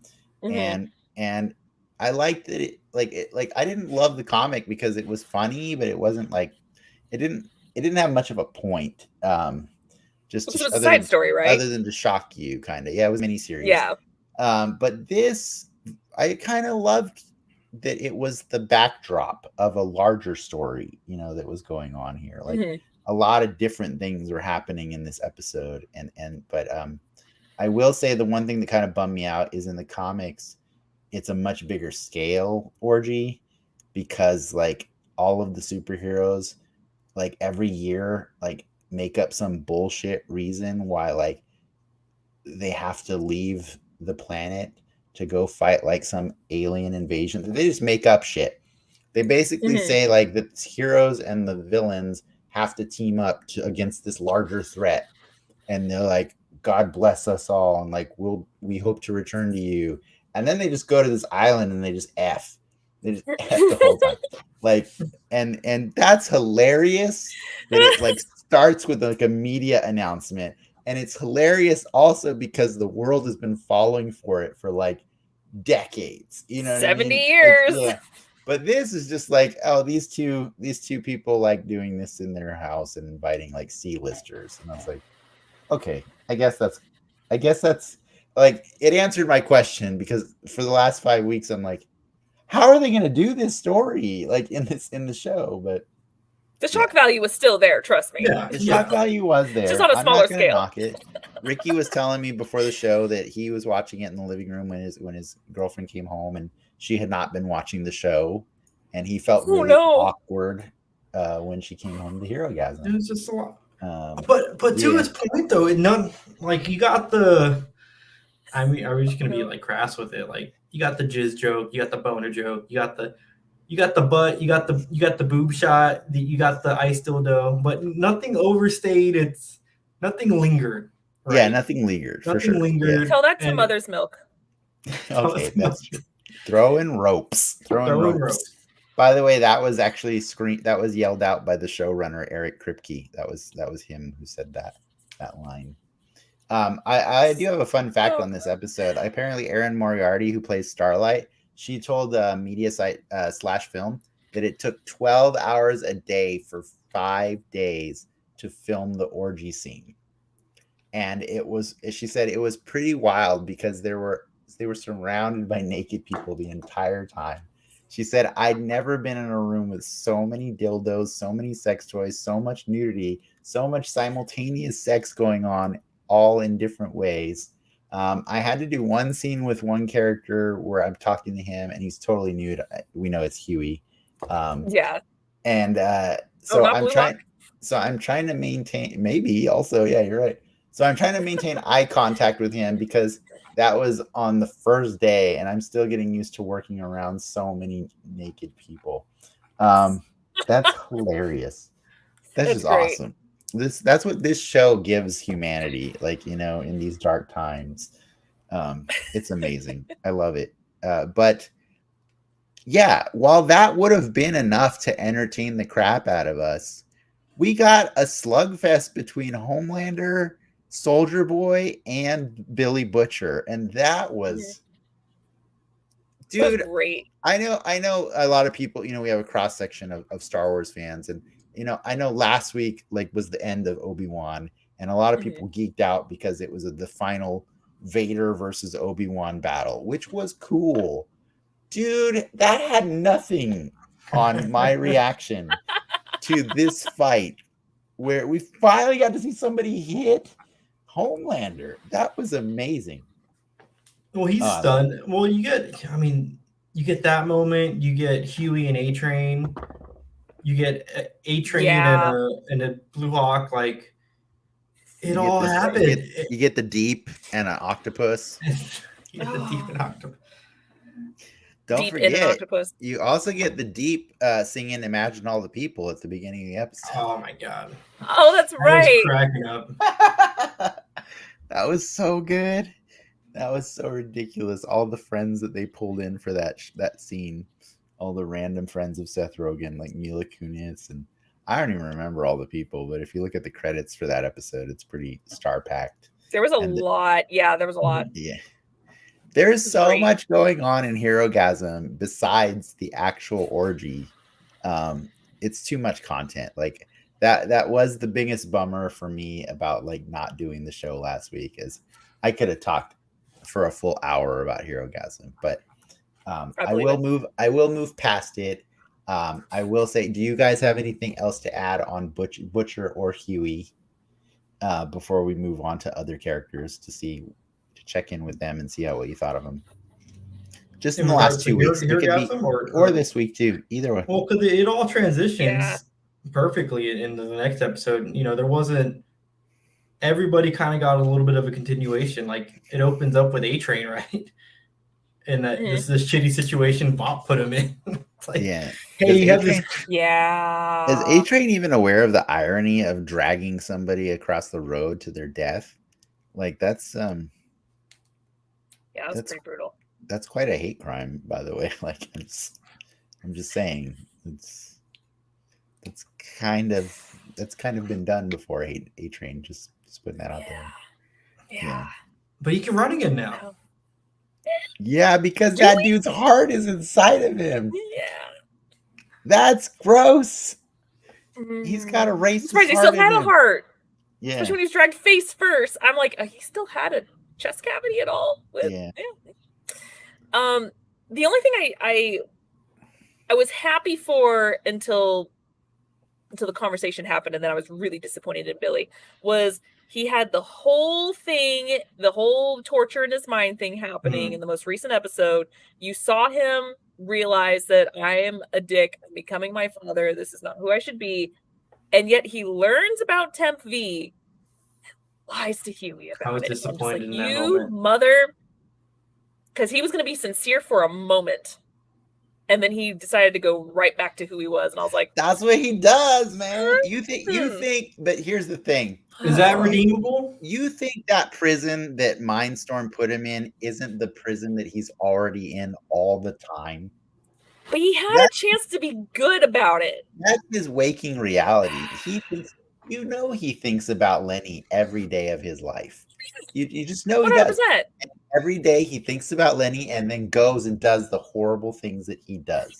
Mm-hmm. And I liked it. I didn't love the comic because it was funny, but it wasn't it didn't have much of a point. Just it was a side story, right? Other than to shock you, kind of. Yeah, it was a miniseries. Yeah. But this, I kind of loved that it was the backdrop of a larger story, that was going on here. Mm-hmm. A lot of different things were happening in this episode, but I will say the one thing that kind of bummed me out is in the comics, it's a much bigger scale orgy because all of the superheroes every year make up some bullshit reason why they have to leave the planet to go fight some alien invasion. They just make up shit. They basically say the heroes and the villains have to team up against this larger threat, and they're like, God bless us all, and we hope to return to you. And then they just go to this island and they just F the whole time. And that's hilarious that it starts with a media announcement. And it's hilarious also because the world has been falling for it for decades, 70 years. But this is just these two people doing this in their house and inviting C-listers. And I was like, okay, I guess that's it answered my question, because for the last 5 weeks I'm like, how are they going to do this story in the show? But the shock value was still there, trust me. Yeah, the shock value was there. Just on a smaller scale. Knock it. Ricky was telling me before the show that he was watching it in the living room when his girlfriend came home, and she had not been watching the show, and he felt really awkward when she came home to Herogasm. It was just a lot. But to his point though, you got the. I mean, are we just gonna be crass with it? You got the jizz joke, you got the boner joke, you got the butt, you got the boob shot, you got the ice dildo, but nothing overstayed. It's nothing lingered. Right? Yeah, nothing lingered. Nothing for sure. lingered. Yeah. Tell that to Mother's Milk. Okay, that's true. Throwing ropes. By the way, that was actually that was yelled out by the showrunner Eric Kripke. That was him who said that line. I do have a fun fact on this episode. Apparently, Erin Moriarty, who plays Starlight, she told media site /film that it took 12 hours a day for 5 days to film the orgy scene. And she said it was pretty wild because they were surrounded by naked people the entire time. She said, I'd never been in a room with so many dildos, so many sex toys, so much nudity, so much simultaneous sex going on, all in different ways. I had to do one scene with one character where I'm talking to him, and he's totally new. We know it's Huey. Yeah. And Oh, not Blue Lock? So I'm trying to maintain. Maybe also, yeah, you're right. So I'm trying to maintain eye contact with him because that was on the first day, and I'm still getting used to working around so many naked people. That's hilarious. That's just great. awesome. That's what this show gives humanity, like, you know, in these dark times. It's amazing. I love it. But yeah, while that would have been enough to entertain the crap out of us, we got a slugfest between Homelander, Soldier Boy, and Billy Butcher, and that was, dude. Great. I know a lot of people, you know, we have a cross section of Star Wars fans, and you know, I know last week like was the end of Obi-Wan, and a lot of people geeked out because it was the final Vader versus Obi-Wan battle, which was cool. Dude, that had nothing on my reaction to this fight where we finally got to see somebody hit Homelander. That was amazing. Well, he's stunned. Well, you get that moment. You get Huey and A-Train. You get A-Train and a Blue Hawk. Like, it all happened. You get the Deep and an octopus. You get the Deep and octopus. Don't forget, you also get the Deep singing "Imagine All the People" at the beginning of the episode. Oh my god! Oh, that's right. I was cracking up. That was so good. That was so ridiculous. All the friends that they pulled in for that scene, all the random friends of Seth Rogen, like Mila Kunis, and I don't even remember all the people. But if you look at the credits for that episode, it's pretty star packed. There was a lot. Yeah, there was a lot. Yeah. There's so much going on in Herogasm besides the actual orgy. It's too much content. Like that was the biggest bummer for me about like not doing the show last week, is I could have talked for a full hour about Herogasm, but I will move past it. I will say, do you guys have anything else to add on Butcher or Huey before we move on to other characters to check in with them and see what you thought of them? Just in the last 2 weeks, or this week too. Either way. Well, because it all transitions perfectly into the next episode. You know, there wasn't. Everybody kind of got a little bit of a continuation. Like it opens up with A-Train, right? And that this shitty situation Bob put him in. It's like, yeah. Hey, you have this. Yeah. Is A-Train even aware of the irony of dragging somebody across the road to their death? Like that's yeah, that's pretty brutal. That's quite a hate crime, by the way. Like I'm just saying, that's kind of been done before. A-Train, just putting that out there. Yeah. But he can run again now. Yeah, because that dude's heart is inside of him. Yeah. That's gross. He's got a racist heart. He still had a heart. Yeah. Especially when he's dragged face first. I'm like, he still had a chest cavity at all? Yeah. The only thing I was happy for until the conversation happened, and then I was really disappointed in Billy, was he had the whole thing, the whole torture in his mind thing happening in the most recent episode. You saw him realize that I am a dick, I'm becoming my father, this is not who I should be. And yet he learns about Temp V, lies to Huey about it. I was disappointed in that you moment. Mother, because he was going to be sincere for a moment. And then he decided to go right back to who he was. And I was like, that's what he does, man. You think, but here's the thing. Is that redeemable? You think that prison that Mindstorm put him in isn't the prison that he's already in all the time? But he had a chance to be good about it. That's his waking reality. He thinks about Lenny every day of his life. You just know he 100%. does. And every day he thinks about Lenny and then goes and does the horrible things that he does.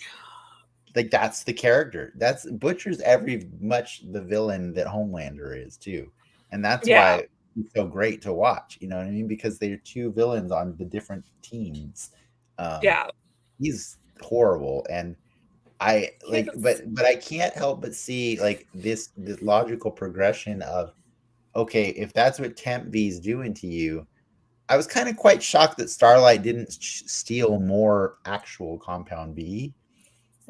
Like that's the character. That's Butcher's every much the villain that Homelander is too. And that's why it's so great to watch. You know what I mean? Because they're two villains on the different teams. He's horrible, and I like, but I can't help but see like this logical progression of, okay, if that's what Temp V is doing to you, I was kind of quite shocked that Starlight didn't steal more actual Compound V.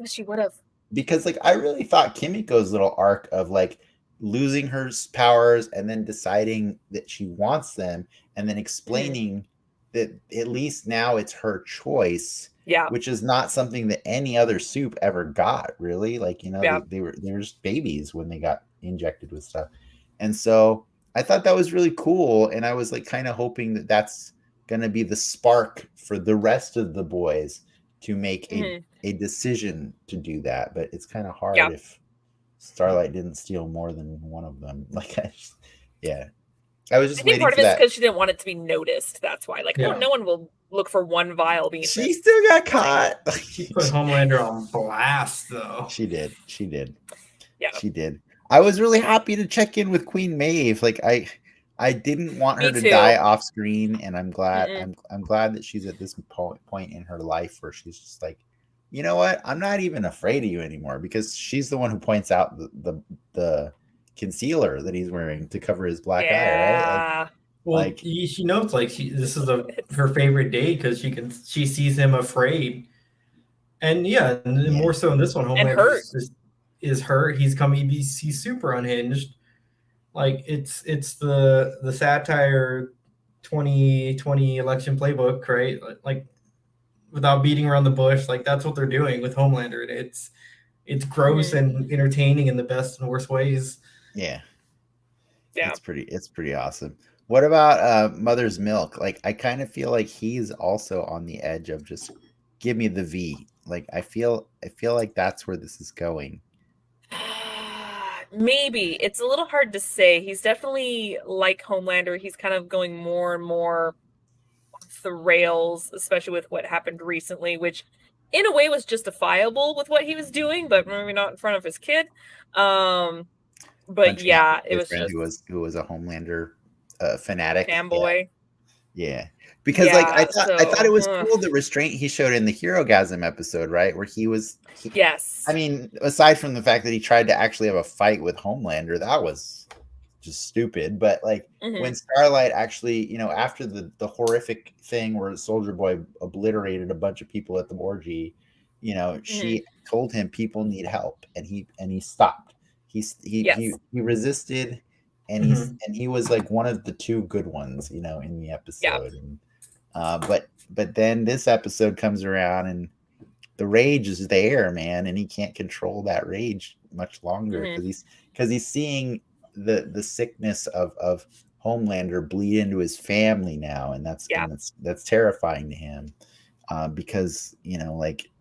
She would have. Because like I really thought Kimiko's little arc of like losing her powers and then deciding that she wants them and then explaining that at least now it's her choice, which is not something that any other soup ever got, really. Like, you know, they were just babies when they got injected with stuff. And so I thought that was really cool, and I was like kind of hoping that that's going to be the spark for the rest of the boys to make a decision to do that. But it's kind of hard if Starlight didn't steal more than one of them. Like, I was just waiting part for of it's that. because she didn't want it to be noticed. That's why. Like, no one will look for one vial being. She still got caught. She put Homelander on blast, though. She did. Yeah, she did. I was really happy to check in with Queen Maeve. Like, I didn't want her to die off screen, and I'm glad. I'm glad that she's at this point in her life where she's just like, you know what? I'm not even afraid of you anymore, because she's the one who points out the concealer that he's wearing to cover his black eye, right? Like, well, she knows like this is her favorite day because she sees him afraid, and more so in this one, Homelander is hurt. He's super unhinged. Like it's the satire 2020 election playbook, right? Like without beating around the bush, like that's what they're doing with Homelander. It's gross and entertaining in the best and worst ways. Yeah. It's pretty awesome. What about Mother's Milk? Like, I kind of feel like he's also on the edge of just give me the V. Like, I feel like that's where this is going. Maybe. It's a little hard to say. He's definitely like Homelander. He's kind of going more and more off the rails, especially with what happened recently, which in a way was justifiable with what he was doing, but maybe not in front of his kid. But it was just who was a Homelander fanatic, fanboy. Yeah. Because like I thought it was cool the restraint he showed in the Herogasm episode, right? Where yes. I mean, aside from the fact that he tried to actually have a fight with Homelander, that was just stupid. But like when Starlight actually, you know, after the horrific thing where Soldier Boy obliterated a bunch of people at the orgy, you know, she told him people need help, and he stopped. He resisted, and he was like one of the two good ones, you know, in the episode. And but then this episode comes around and the rage is there, man, and he can't control that rage much longer because he's seeing the sickness of Homelander bleed into his family now, and that's terrifying to him, because, you know, like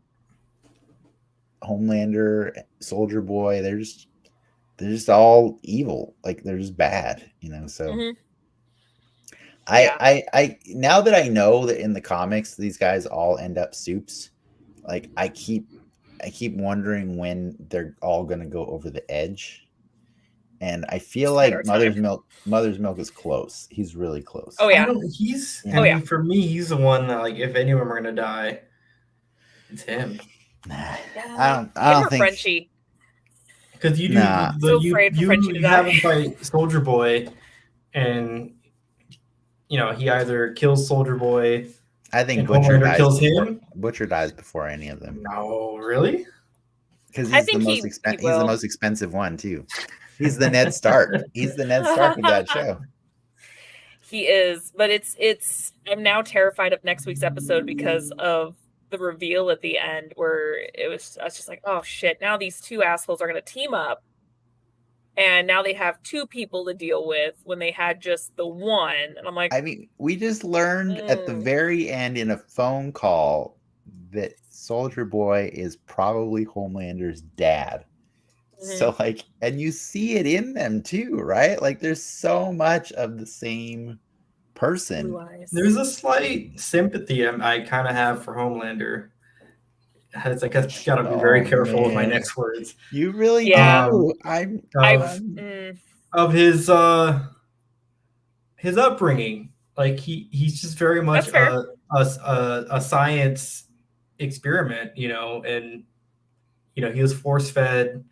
Homelander, Soldier Boy, they're just all evil, like they're just bad, you know. So I now that I know that in the comics these guys all end up soups, like I keep wondering when they're all gonna go over the edge. And I feel like Mother's Milk is close. He's really close. Oh yeah. For me, he's the one that, like, if any of them are gonna die, it's him. Nah, I don't think Frenchie. Because you have him fight Soldier Boy, and you know he either kills Soldier Boy. I think Butcher dies before any of them. No, really? Because he's the most expensive one too. He's the Ned Stark. He's the Ned Stark of that show. He is, but it's. I'm now terrified of next week's episode because of the reveal at the end, where I was just like, oh shit! Now these two assholes are going to team up, and now they have two people to deal with when they had just the one. And I'm like, I mean, we just learned at the very end in a phone call that Soldier Boy is probably Homelander's dad. So like, and you see it in them too, right? Like there's so much of the same person. There's a slight sympathy I kind of have for Homelander. It's like I gotta be very careful with my next words. You really do. Of his upbringing. Like he's just very much a science experiment, you know, and you know he was force fed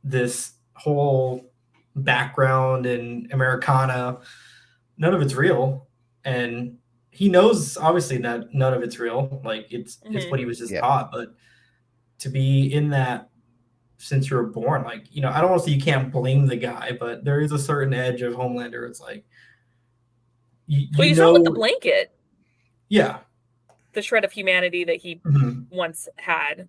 this whole background in Americana. None of it's real, and he knows obviously that none of it's real. Like it's what he was just taught. But to be in that since you were born, like, you know, I don't want to say you can't blame the guy, but there is a certain edge of Homelander. It's like you know with the blanket. Yeah. The shred of humanity that he once had.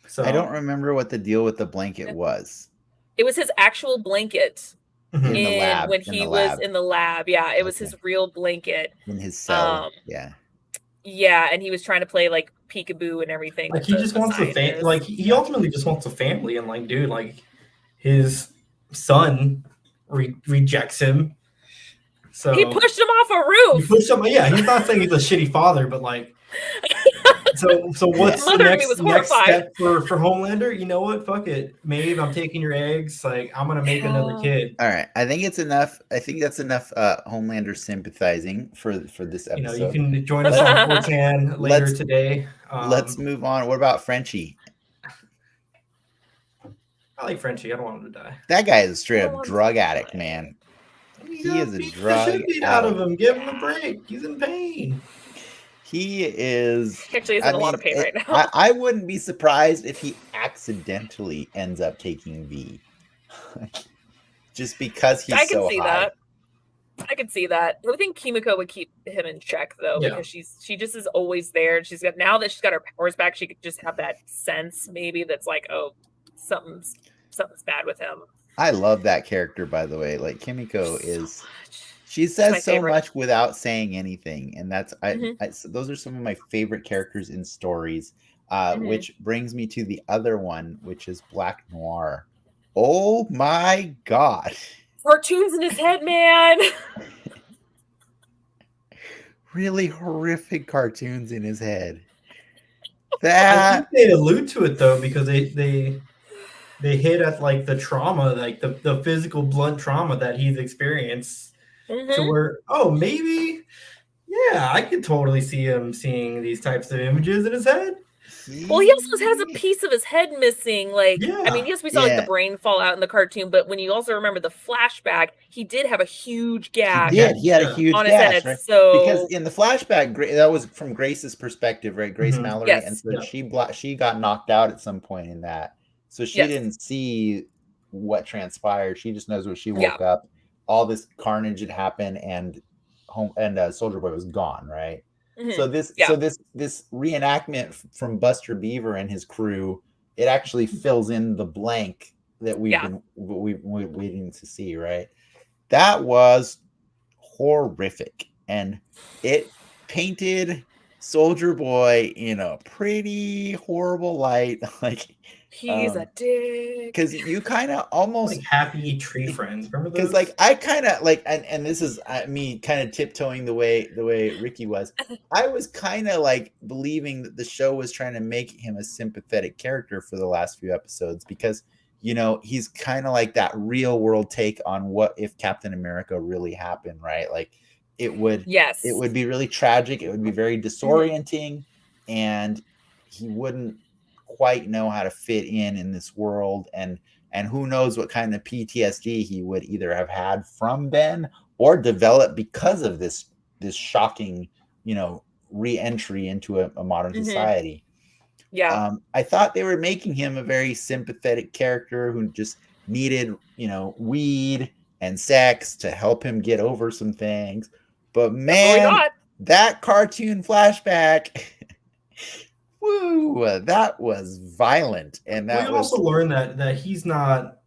So I don't remember what the deal with the blanket was. It was his actual blanket in the lab when he was in the lab. Yeah, it was his real blanket in his cell. Yeah, and he was trying to play like peekaboo and everything. Like he just wants a family. Like he ultimately just wants a family, and like, dude, like his son rejects him. So he pushed him off a roof. He pushed him. Yeah, he's not saying he's a shitty father, but like. So what's the next step for Homelander? You know what? Fuck it, Maeve. I'm taking your eggs. Like I'm gonna make another kid. All right, I think it's enough. I think that's enough. Homelander sympathizing for this episode. You know, you can join us on 4chan later today. Let's move on. What about Frenchie? I like Frenchie. I don't want him to die. That guy is a straight up drug addict, man. He is a drug addict. Out of him. Give him a break. He's in pain. He is actually in a lot of pain right now. I wouldn't be surprised if he accidentally ends up taking V. Just because he's so high. I could see that. I think Kimiko would keep him in check though, because she just is always there. She's got, now that she's got her powers back, she could just have that sense maybe that's like, oh, something's bad with him. I love that character, by the way. Like Kimiko is. She says so much without saying anything, and that's those are some of my favorite characters in stories. Which brings me to the other one, which is Black Noir. Oh my god! Cartoons in his head, man. Really horrific cartoons in his head. I think they allude to it though, because they hit at like the trauma, like the physical blunt trauma that he's experienced. So we're maybe, yeah, I could totally see him seeing these types of images in his head. Well, he also has a piece of his head missing. Like, I mean, yes, we saw like the brain fall out in the cartoon, but when you also remember the flashback, he did have a huge gash. He did. He had a huge gash, right? So because in the flashback, that was from Grace's perspective, right? Grace Mallory, and so she got knocked out at some point in that, so she didn't see what transpired. She just knows when she woke up. All this carnage had happened, and Soldier Boy was gone, right? So this reenactment from Buster Beaver and his crew, it actually fills in the blank that we've been waiting to see, right? That was horrific, and it painted Soldier Boy in a pretty horrible light. Like he's a dick. Because you kind of almost like Happy Tree Friends. Remember those? Because like I kind of like, and this is me kind of tiptoeing the way Ricky was. I was kind of like believing that the show was trying to make him a sympathetic character for the last few episodes, because you know he's kind of like that real world take on what if Captain America really happened, right? Like it would be really tragic. It would be very disorienting, and he wouldn't quite know how to fit in this world, and who knows what kind of PTSD he would either have had from Ben or develop because of this shocking, you know, re-entry into a modern society. I thought they were making him a very sympathetic character who just needed, you know, weed and sex to help him get over some things. But man, that cartoon flashback woo, that was violent, and that we also learned that he's not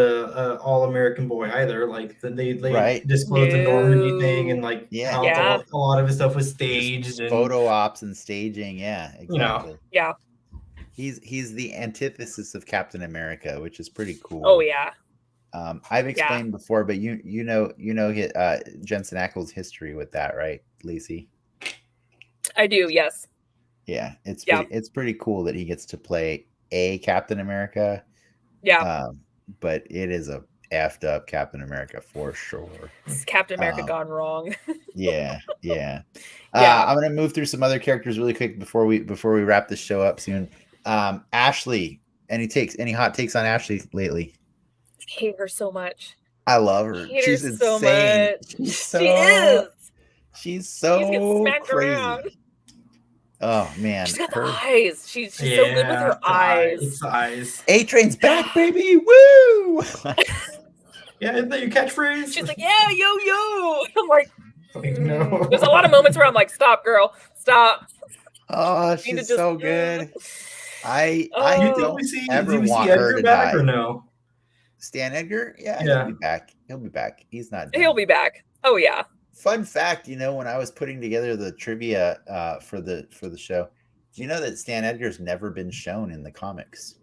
a all-American boy either. Like they disclosed the Normandy thing, and like how a lot of his stuff was staged, and photo ops and staging. Yeah, exactly. You know, he's the antithesis of Captain America, which is pretty cool. Oh yeah. I've explained before, but you know Jensen Ackles' history with that, right, Lacey? I do, yes. Yeah, it's pretty cool that he gets to play a Captain America. Yeah. But it is a effed up Captain America for sure. It's Captain America gone wrong. Yeah. I'm gonna move through some other characters really quick before we wrap the show up soon. Ashley, any hot takes on Ashley lately? I hate her so much. I love her. hate She's her so insane. much. She's She is. she's She gets so smacked crazy. around. Oh man, She's got the her eyes. She's so good with her eyes. It's the eyes. A-Train's back, baby! Woo! Yeah, isn't that your catchphrase? She's like, yeah, yo, yo. I'm like, no. There's a lot of moments where I'm like, stop, girl, stop. Oh, You need to she's just, so good. I Oh. don't ever do we see want her Edgar to back die. or no? Stan Edgar? Yeah, Yeah. he'll be back. He'll be back. He's not done. He'll be back. Oh yeah. Fun fact, when I was putting together the trivia for the show, do you know that Stan Edgar's never been shown in the comics?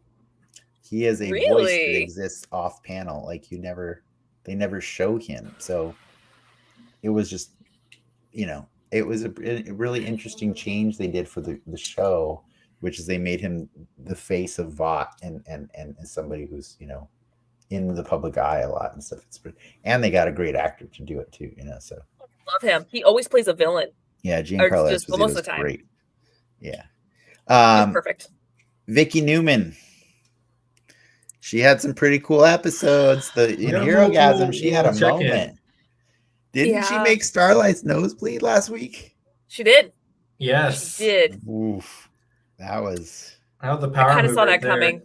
He is a voice that Really? exists off panel. Like they never show him. So it was just, it was a really interesting change they did for the show, which is they made him the face of Vought and somebody who's, in the public eye a lot and stuff. And they got a great actor to do it too, so. Love him. He always plays a villain. Yeah, Giancarlo just Esposito most of was the time. great. Yeah. He's perfect. Vicky Newman. She had some pretty cool episodes. In Herogasm, she had a moment. Didn't she make Starlight's nose bleed last week? She did. Yes. She did. Oof. That was the power. I kind of saw that coming.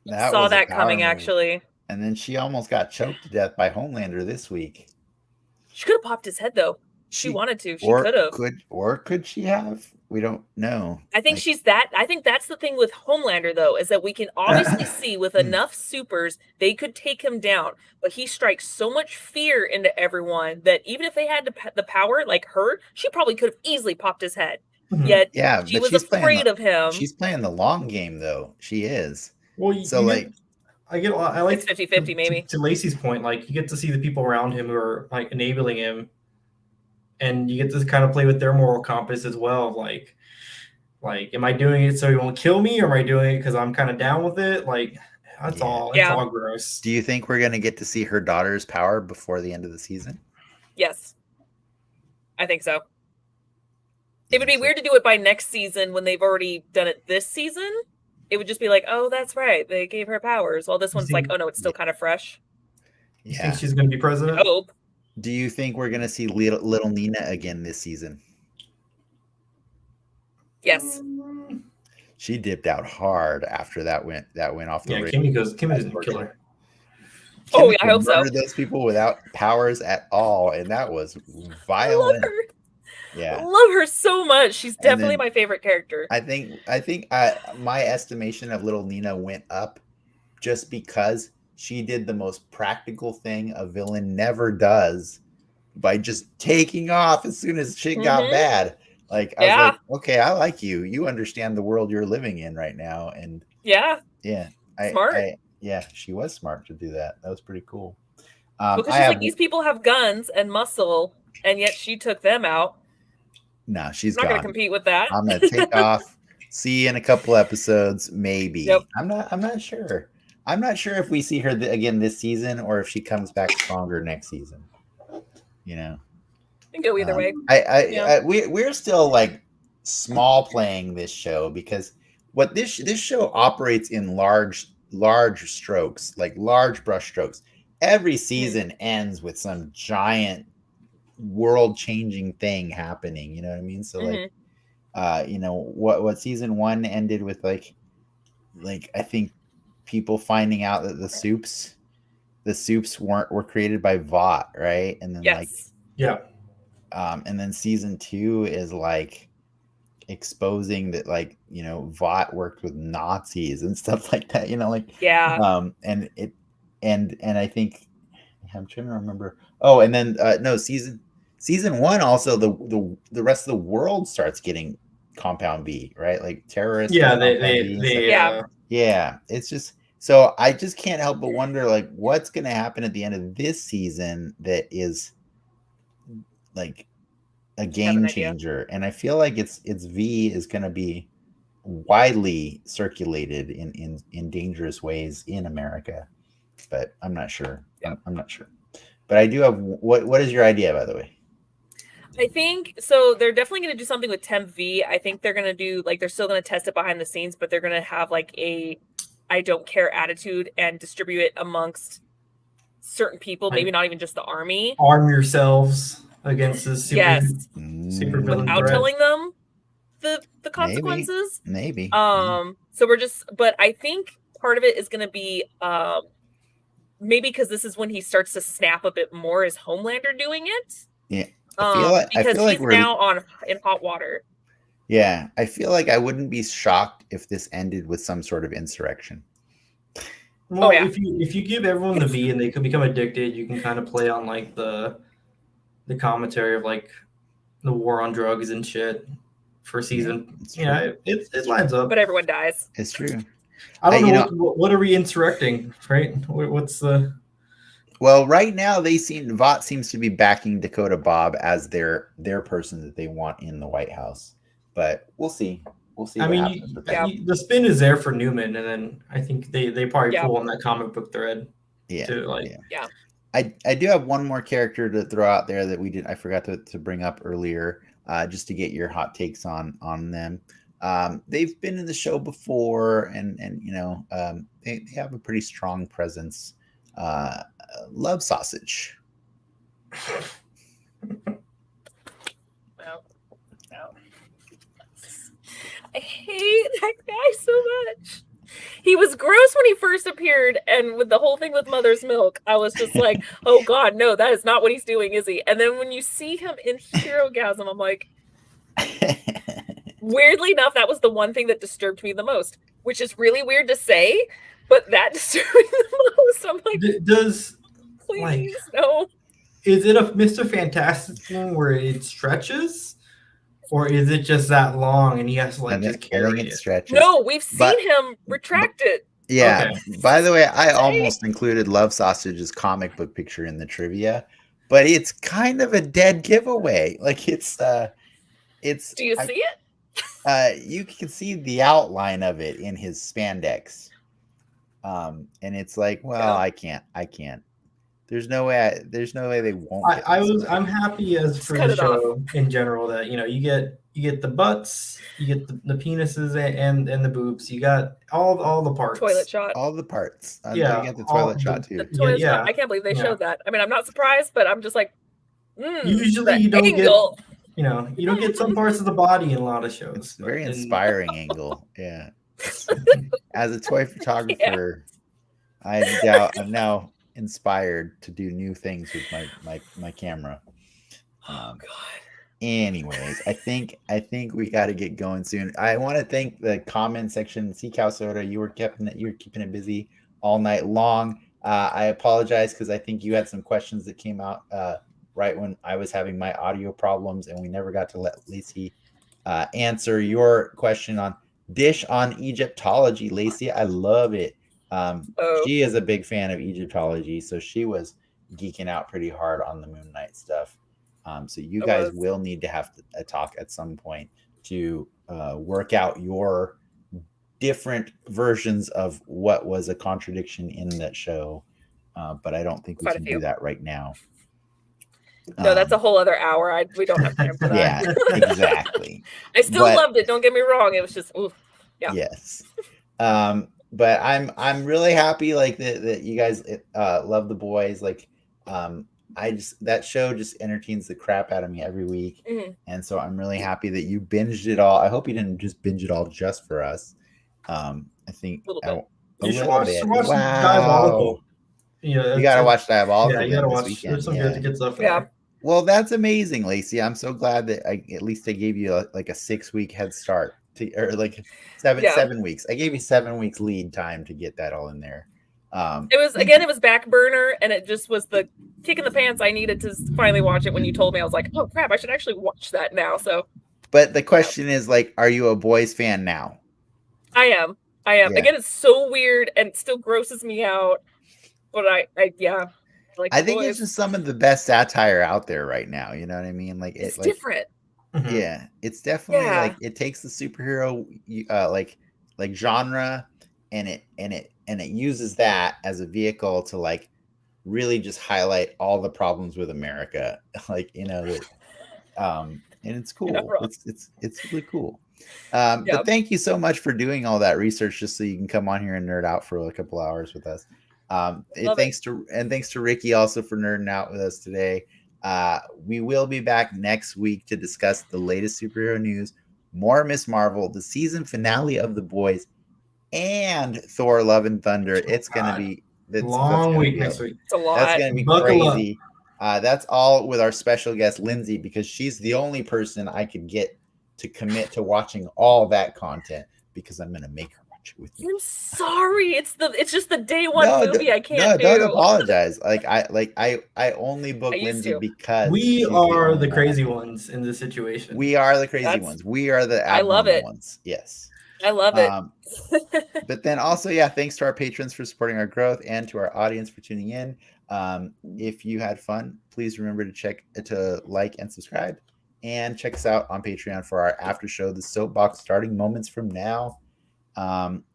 Saw that coming, actually. And then she almost got choked to death by Homelander this week. She could have popped his head though. She wanted to. She could have. Could she have? We don't know. I think I think that's the thing with Homelander though, is that we can obviously see with enough supers they could take him down. But he strikes so much fear into everyone that even if they had the power like her, she probably could have easily popped his head. Mm-hmm. Yet she was afraid of him. She's playing the long game though. She is. Well, I like it's 50-50 maybe. To Lacey's point, like you get to see the people around him who are like enabling him, and you get to kind of play with their moral compass as well. Like, am I doing it so you won't kill me, or am I doing it because I'm kind of down with it? Like, that's all. It's all gross. Do you think we're gonna get to see her daughter's power before the end of the season? Yes, I think so. It would be weird to do it by next season when they've already done it this season. It would just be like, oh, that's right. They gave her powers. Well, this one's like, oh, no, it's still kind of fresh. You think she's going to be president? I hope. Do you think we're going to see little Nina again this season? Yes. She dipped out hard after that went off the radio. Kimmy didn't kill her. Oh, yeah, I hope so. Those people without powers at all, and that was violent. I love her. Yeah, I love her so much. She's definitely my favorite character. I think my estimation of little Nina went up just because she did the most practical thing a villain never does by just taking off as soon as shit got bad. Like, I was like, okay, I like you. You understand the world you're living in right now, and smart. She was smart to do that. That was pretty cool. Because she's like, these people have guns and muscle, and yet she took them out. No, she's not going to compete with that. I'm going to take off. See you in a couple episodes, maybe. Yep. I'm not sure. I'm not sure if we see her again this season or if she comes back stronger next season. You can go either way. We're still like small playing this show because what this show operates in large strokes, like large brush strokes. Every season ends with some giant world-changing thing happening, you know what I mean? So what season 1 ended with like I think people finding out that the soups were created by Vought, right? And then and then season 2 is like exposing that Vought worked with Nazis and stuff like that, and I think I'm trying to remember. Oh, and then season 1 also the rest of the world starts getting Compound B, right? Like terrorists. It's just so I just can't help but wonder like what's going to happen at the end of this season that is like a game changer, and I feel like it's V is going to be widely circulated in dangerous ways in America, but I'm not sure. I'm not sure, but I do have what is your idea, by the way? I think so. They're definitely going to do something with Temp V. I think they're going to do they're still going to test it behind the scenes, but they're going to have like a I don't care attitude and distribute it amongst certain people, maybe not even just the army. Arm yourselves against this super villain without threat. telling them the consequences. Maybe. So we're just, but I think part of it is going to be maybe because this is when he starts to snap a bit more. Is Homelander doing it? Yeah. Because he's now in hot water. Yeah, I feel like I wouldn't be shocked if this ended with some sort of insurrection. Well, if you give everyone the V and they could become addicted, you can kind of play on like the commentary of like the war on drugs and shit for season. Yeah, it lines up. But everyone dies. It's true. I don't know what are we insurrecting, right? What's the? Well, right now Vought seems to be backing Dakota Bob as their person that they want in the White House. But we'll see. We'll see. I mean, the spin is there for Newman, and then I think they probably pull on that comic book thread. Yeah. I do have one more character to throw out there that I forgot to bring up earlier, just to get your hot takes on them. They've been in the show before, and they have a pretty strong presence. Love Sausage. I hate that guy so much. He was gross when he first appeared, and with the whole thing with Mother's Milk, I was just like, oh God, no, that is not what he's doing, is he? And then when you see him in Hero Gasm, I'm like, weirdly enough, that was the one thing that disturbed me the most, which is really weird to say, but that disturbed me the most. I'm like, please, no. Is it a Mr. Fantastic thing where it stretches? Or is it just that long and he has to just carry it? Stretches. No, we've seen him retract it. Yeah. Okay. By the way, I almost included Love Sausage's comic book picture in the trivia, but it's kind of a dead giveaway. Like it's. Do you see it? You can see the outline of it in his spandex. And it's like, well, I can't. There's no way they won't. I'm happy as for the show in general that you get the butts, you get the penises and the boobs, you got all the parts. Toilet shot. All the parts. You get the toilet shot too. The toilet shot. I can't believe they showed that. I mean, I'm not surprised, but I'm just like, usually you don't get you don't get some parts of the body in a lot of shows. It's a very inspiring angle. Yeah. As a toy photographer, I'm now inspired to do new things with my camera. Oh God. Anyways, I think we got to get going soon. I want to thank the comment section. Sea Cow Soda, you were keeping it busy all night long. I apologize because I think you had some questions that came out right when I was having my audio problems, and we never got to let Lacey answer your question on Dish on Egyptology. Lacey, I love it. She is a big fan of Egyptology, so she was geeking out pretty hard on the Moon Knight stuff. So you guys will need to have a talk at some point to work out your different versions of what was a contradiction in that show. But I don't think we can do that right now. No, that's a whole other hour. We don't have time for that. Yeah, exactly. I still loved it. Don't get me wrong. It was just, yeah. Yes. But I'm really happy that you guys love The Boys. That show just entertains the crap out of me every week. Mm-hmm. And so I'm really happy that you binged it all. I hope you didn't just binge it all just for us. I think a little bit. You should watch Diabolical. Yeah, you gotta watch Diabolical. Yeah, you gotta watch. There's some good stuff. Yeah. Well, that's amazing, Lacey. I'm so glad that at least I gave you a 6-week head start or 7 weeks. I gave you 7 weeks lead time to get that all in there. It was back burner, and it just was the kick in the pants I needed to finally watch it. When you told me, I was like, oh crap, I should actually watch that now. So, but the question is, are you a Boys fan now? I am. Yeah. Again, it's so weird and it still grosses me out. But I think it's just some of the best satire out there right now. You know what I mean? It's different. Yeah, it's definitely it takes the superhero genre and it uses that as a vehicle to really just highlight all the problems with America. And it's cool. It's really cool. But thank you so much for doing all that research just so you can come on here and nerd out for a couple hours with us. Thanks to Ricky also for nerding out with us today. We will be back next week to discuss the latest superhero news, more Miss Marvel, the season finale of The Boys, and Thor: Love and Thunder. It's going to be long week next week. It's a lot. That's going to be crazy. That's all with our special guest Lindsay, because she's the only person I could get to commit to watching all that content, because I'm going to make her watch it with me. I'm sorry. It's just the day one movie I can't do. Don't apologize. I only book Lindsay because we are the crazy ones in this situation. We are the crazy ones. We are the abnormal ones. Yes. I love it. But then also, thanks to our patrons for supporting our growth and to our audience for tuning in. If you had fun, please remember to like and subscribe, and check us out on Patreon for our after show, The Soapbox, starting moments from now.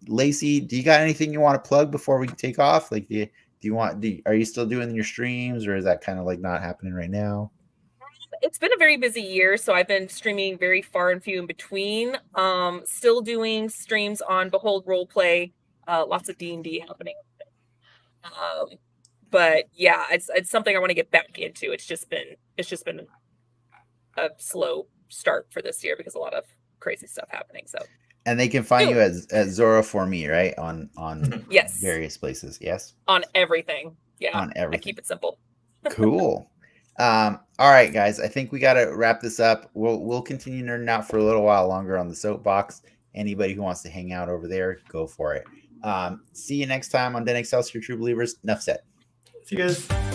Lacey, do you got anything you want to plug before we take off? Like, are you still doing your streams, or is that kind of like not happening right now? It's been a very busy year, so I've been streaming very far and few in between. Still doing streams on Behold Roleplay, lots of D&D happening. But yeah, it's something I want to get back into. It's just been a slow start for this year because a lot of crazy stuff happening. So. And they can find you at Zora for me, right? On yes, various places. Yes. On everything. Yeah. On everything. I keep it simple. Cool. All right, guys. I think we got to wrap this up. We'll continue nerding out for a little while longer on the Soapbox. Anybody who wants to hang out over there, go for it. See you next time on Den Excelsior True Believers. Enough said. See you guys.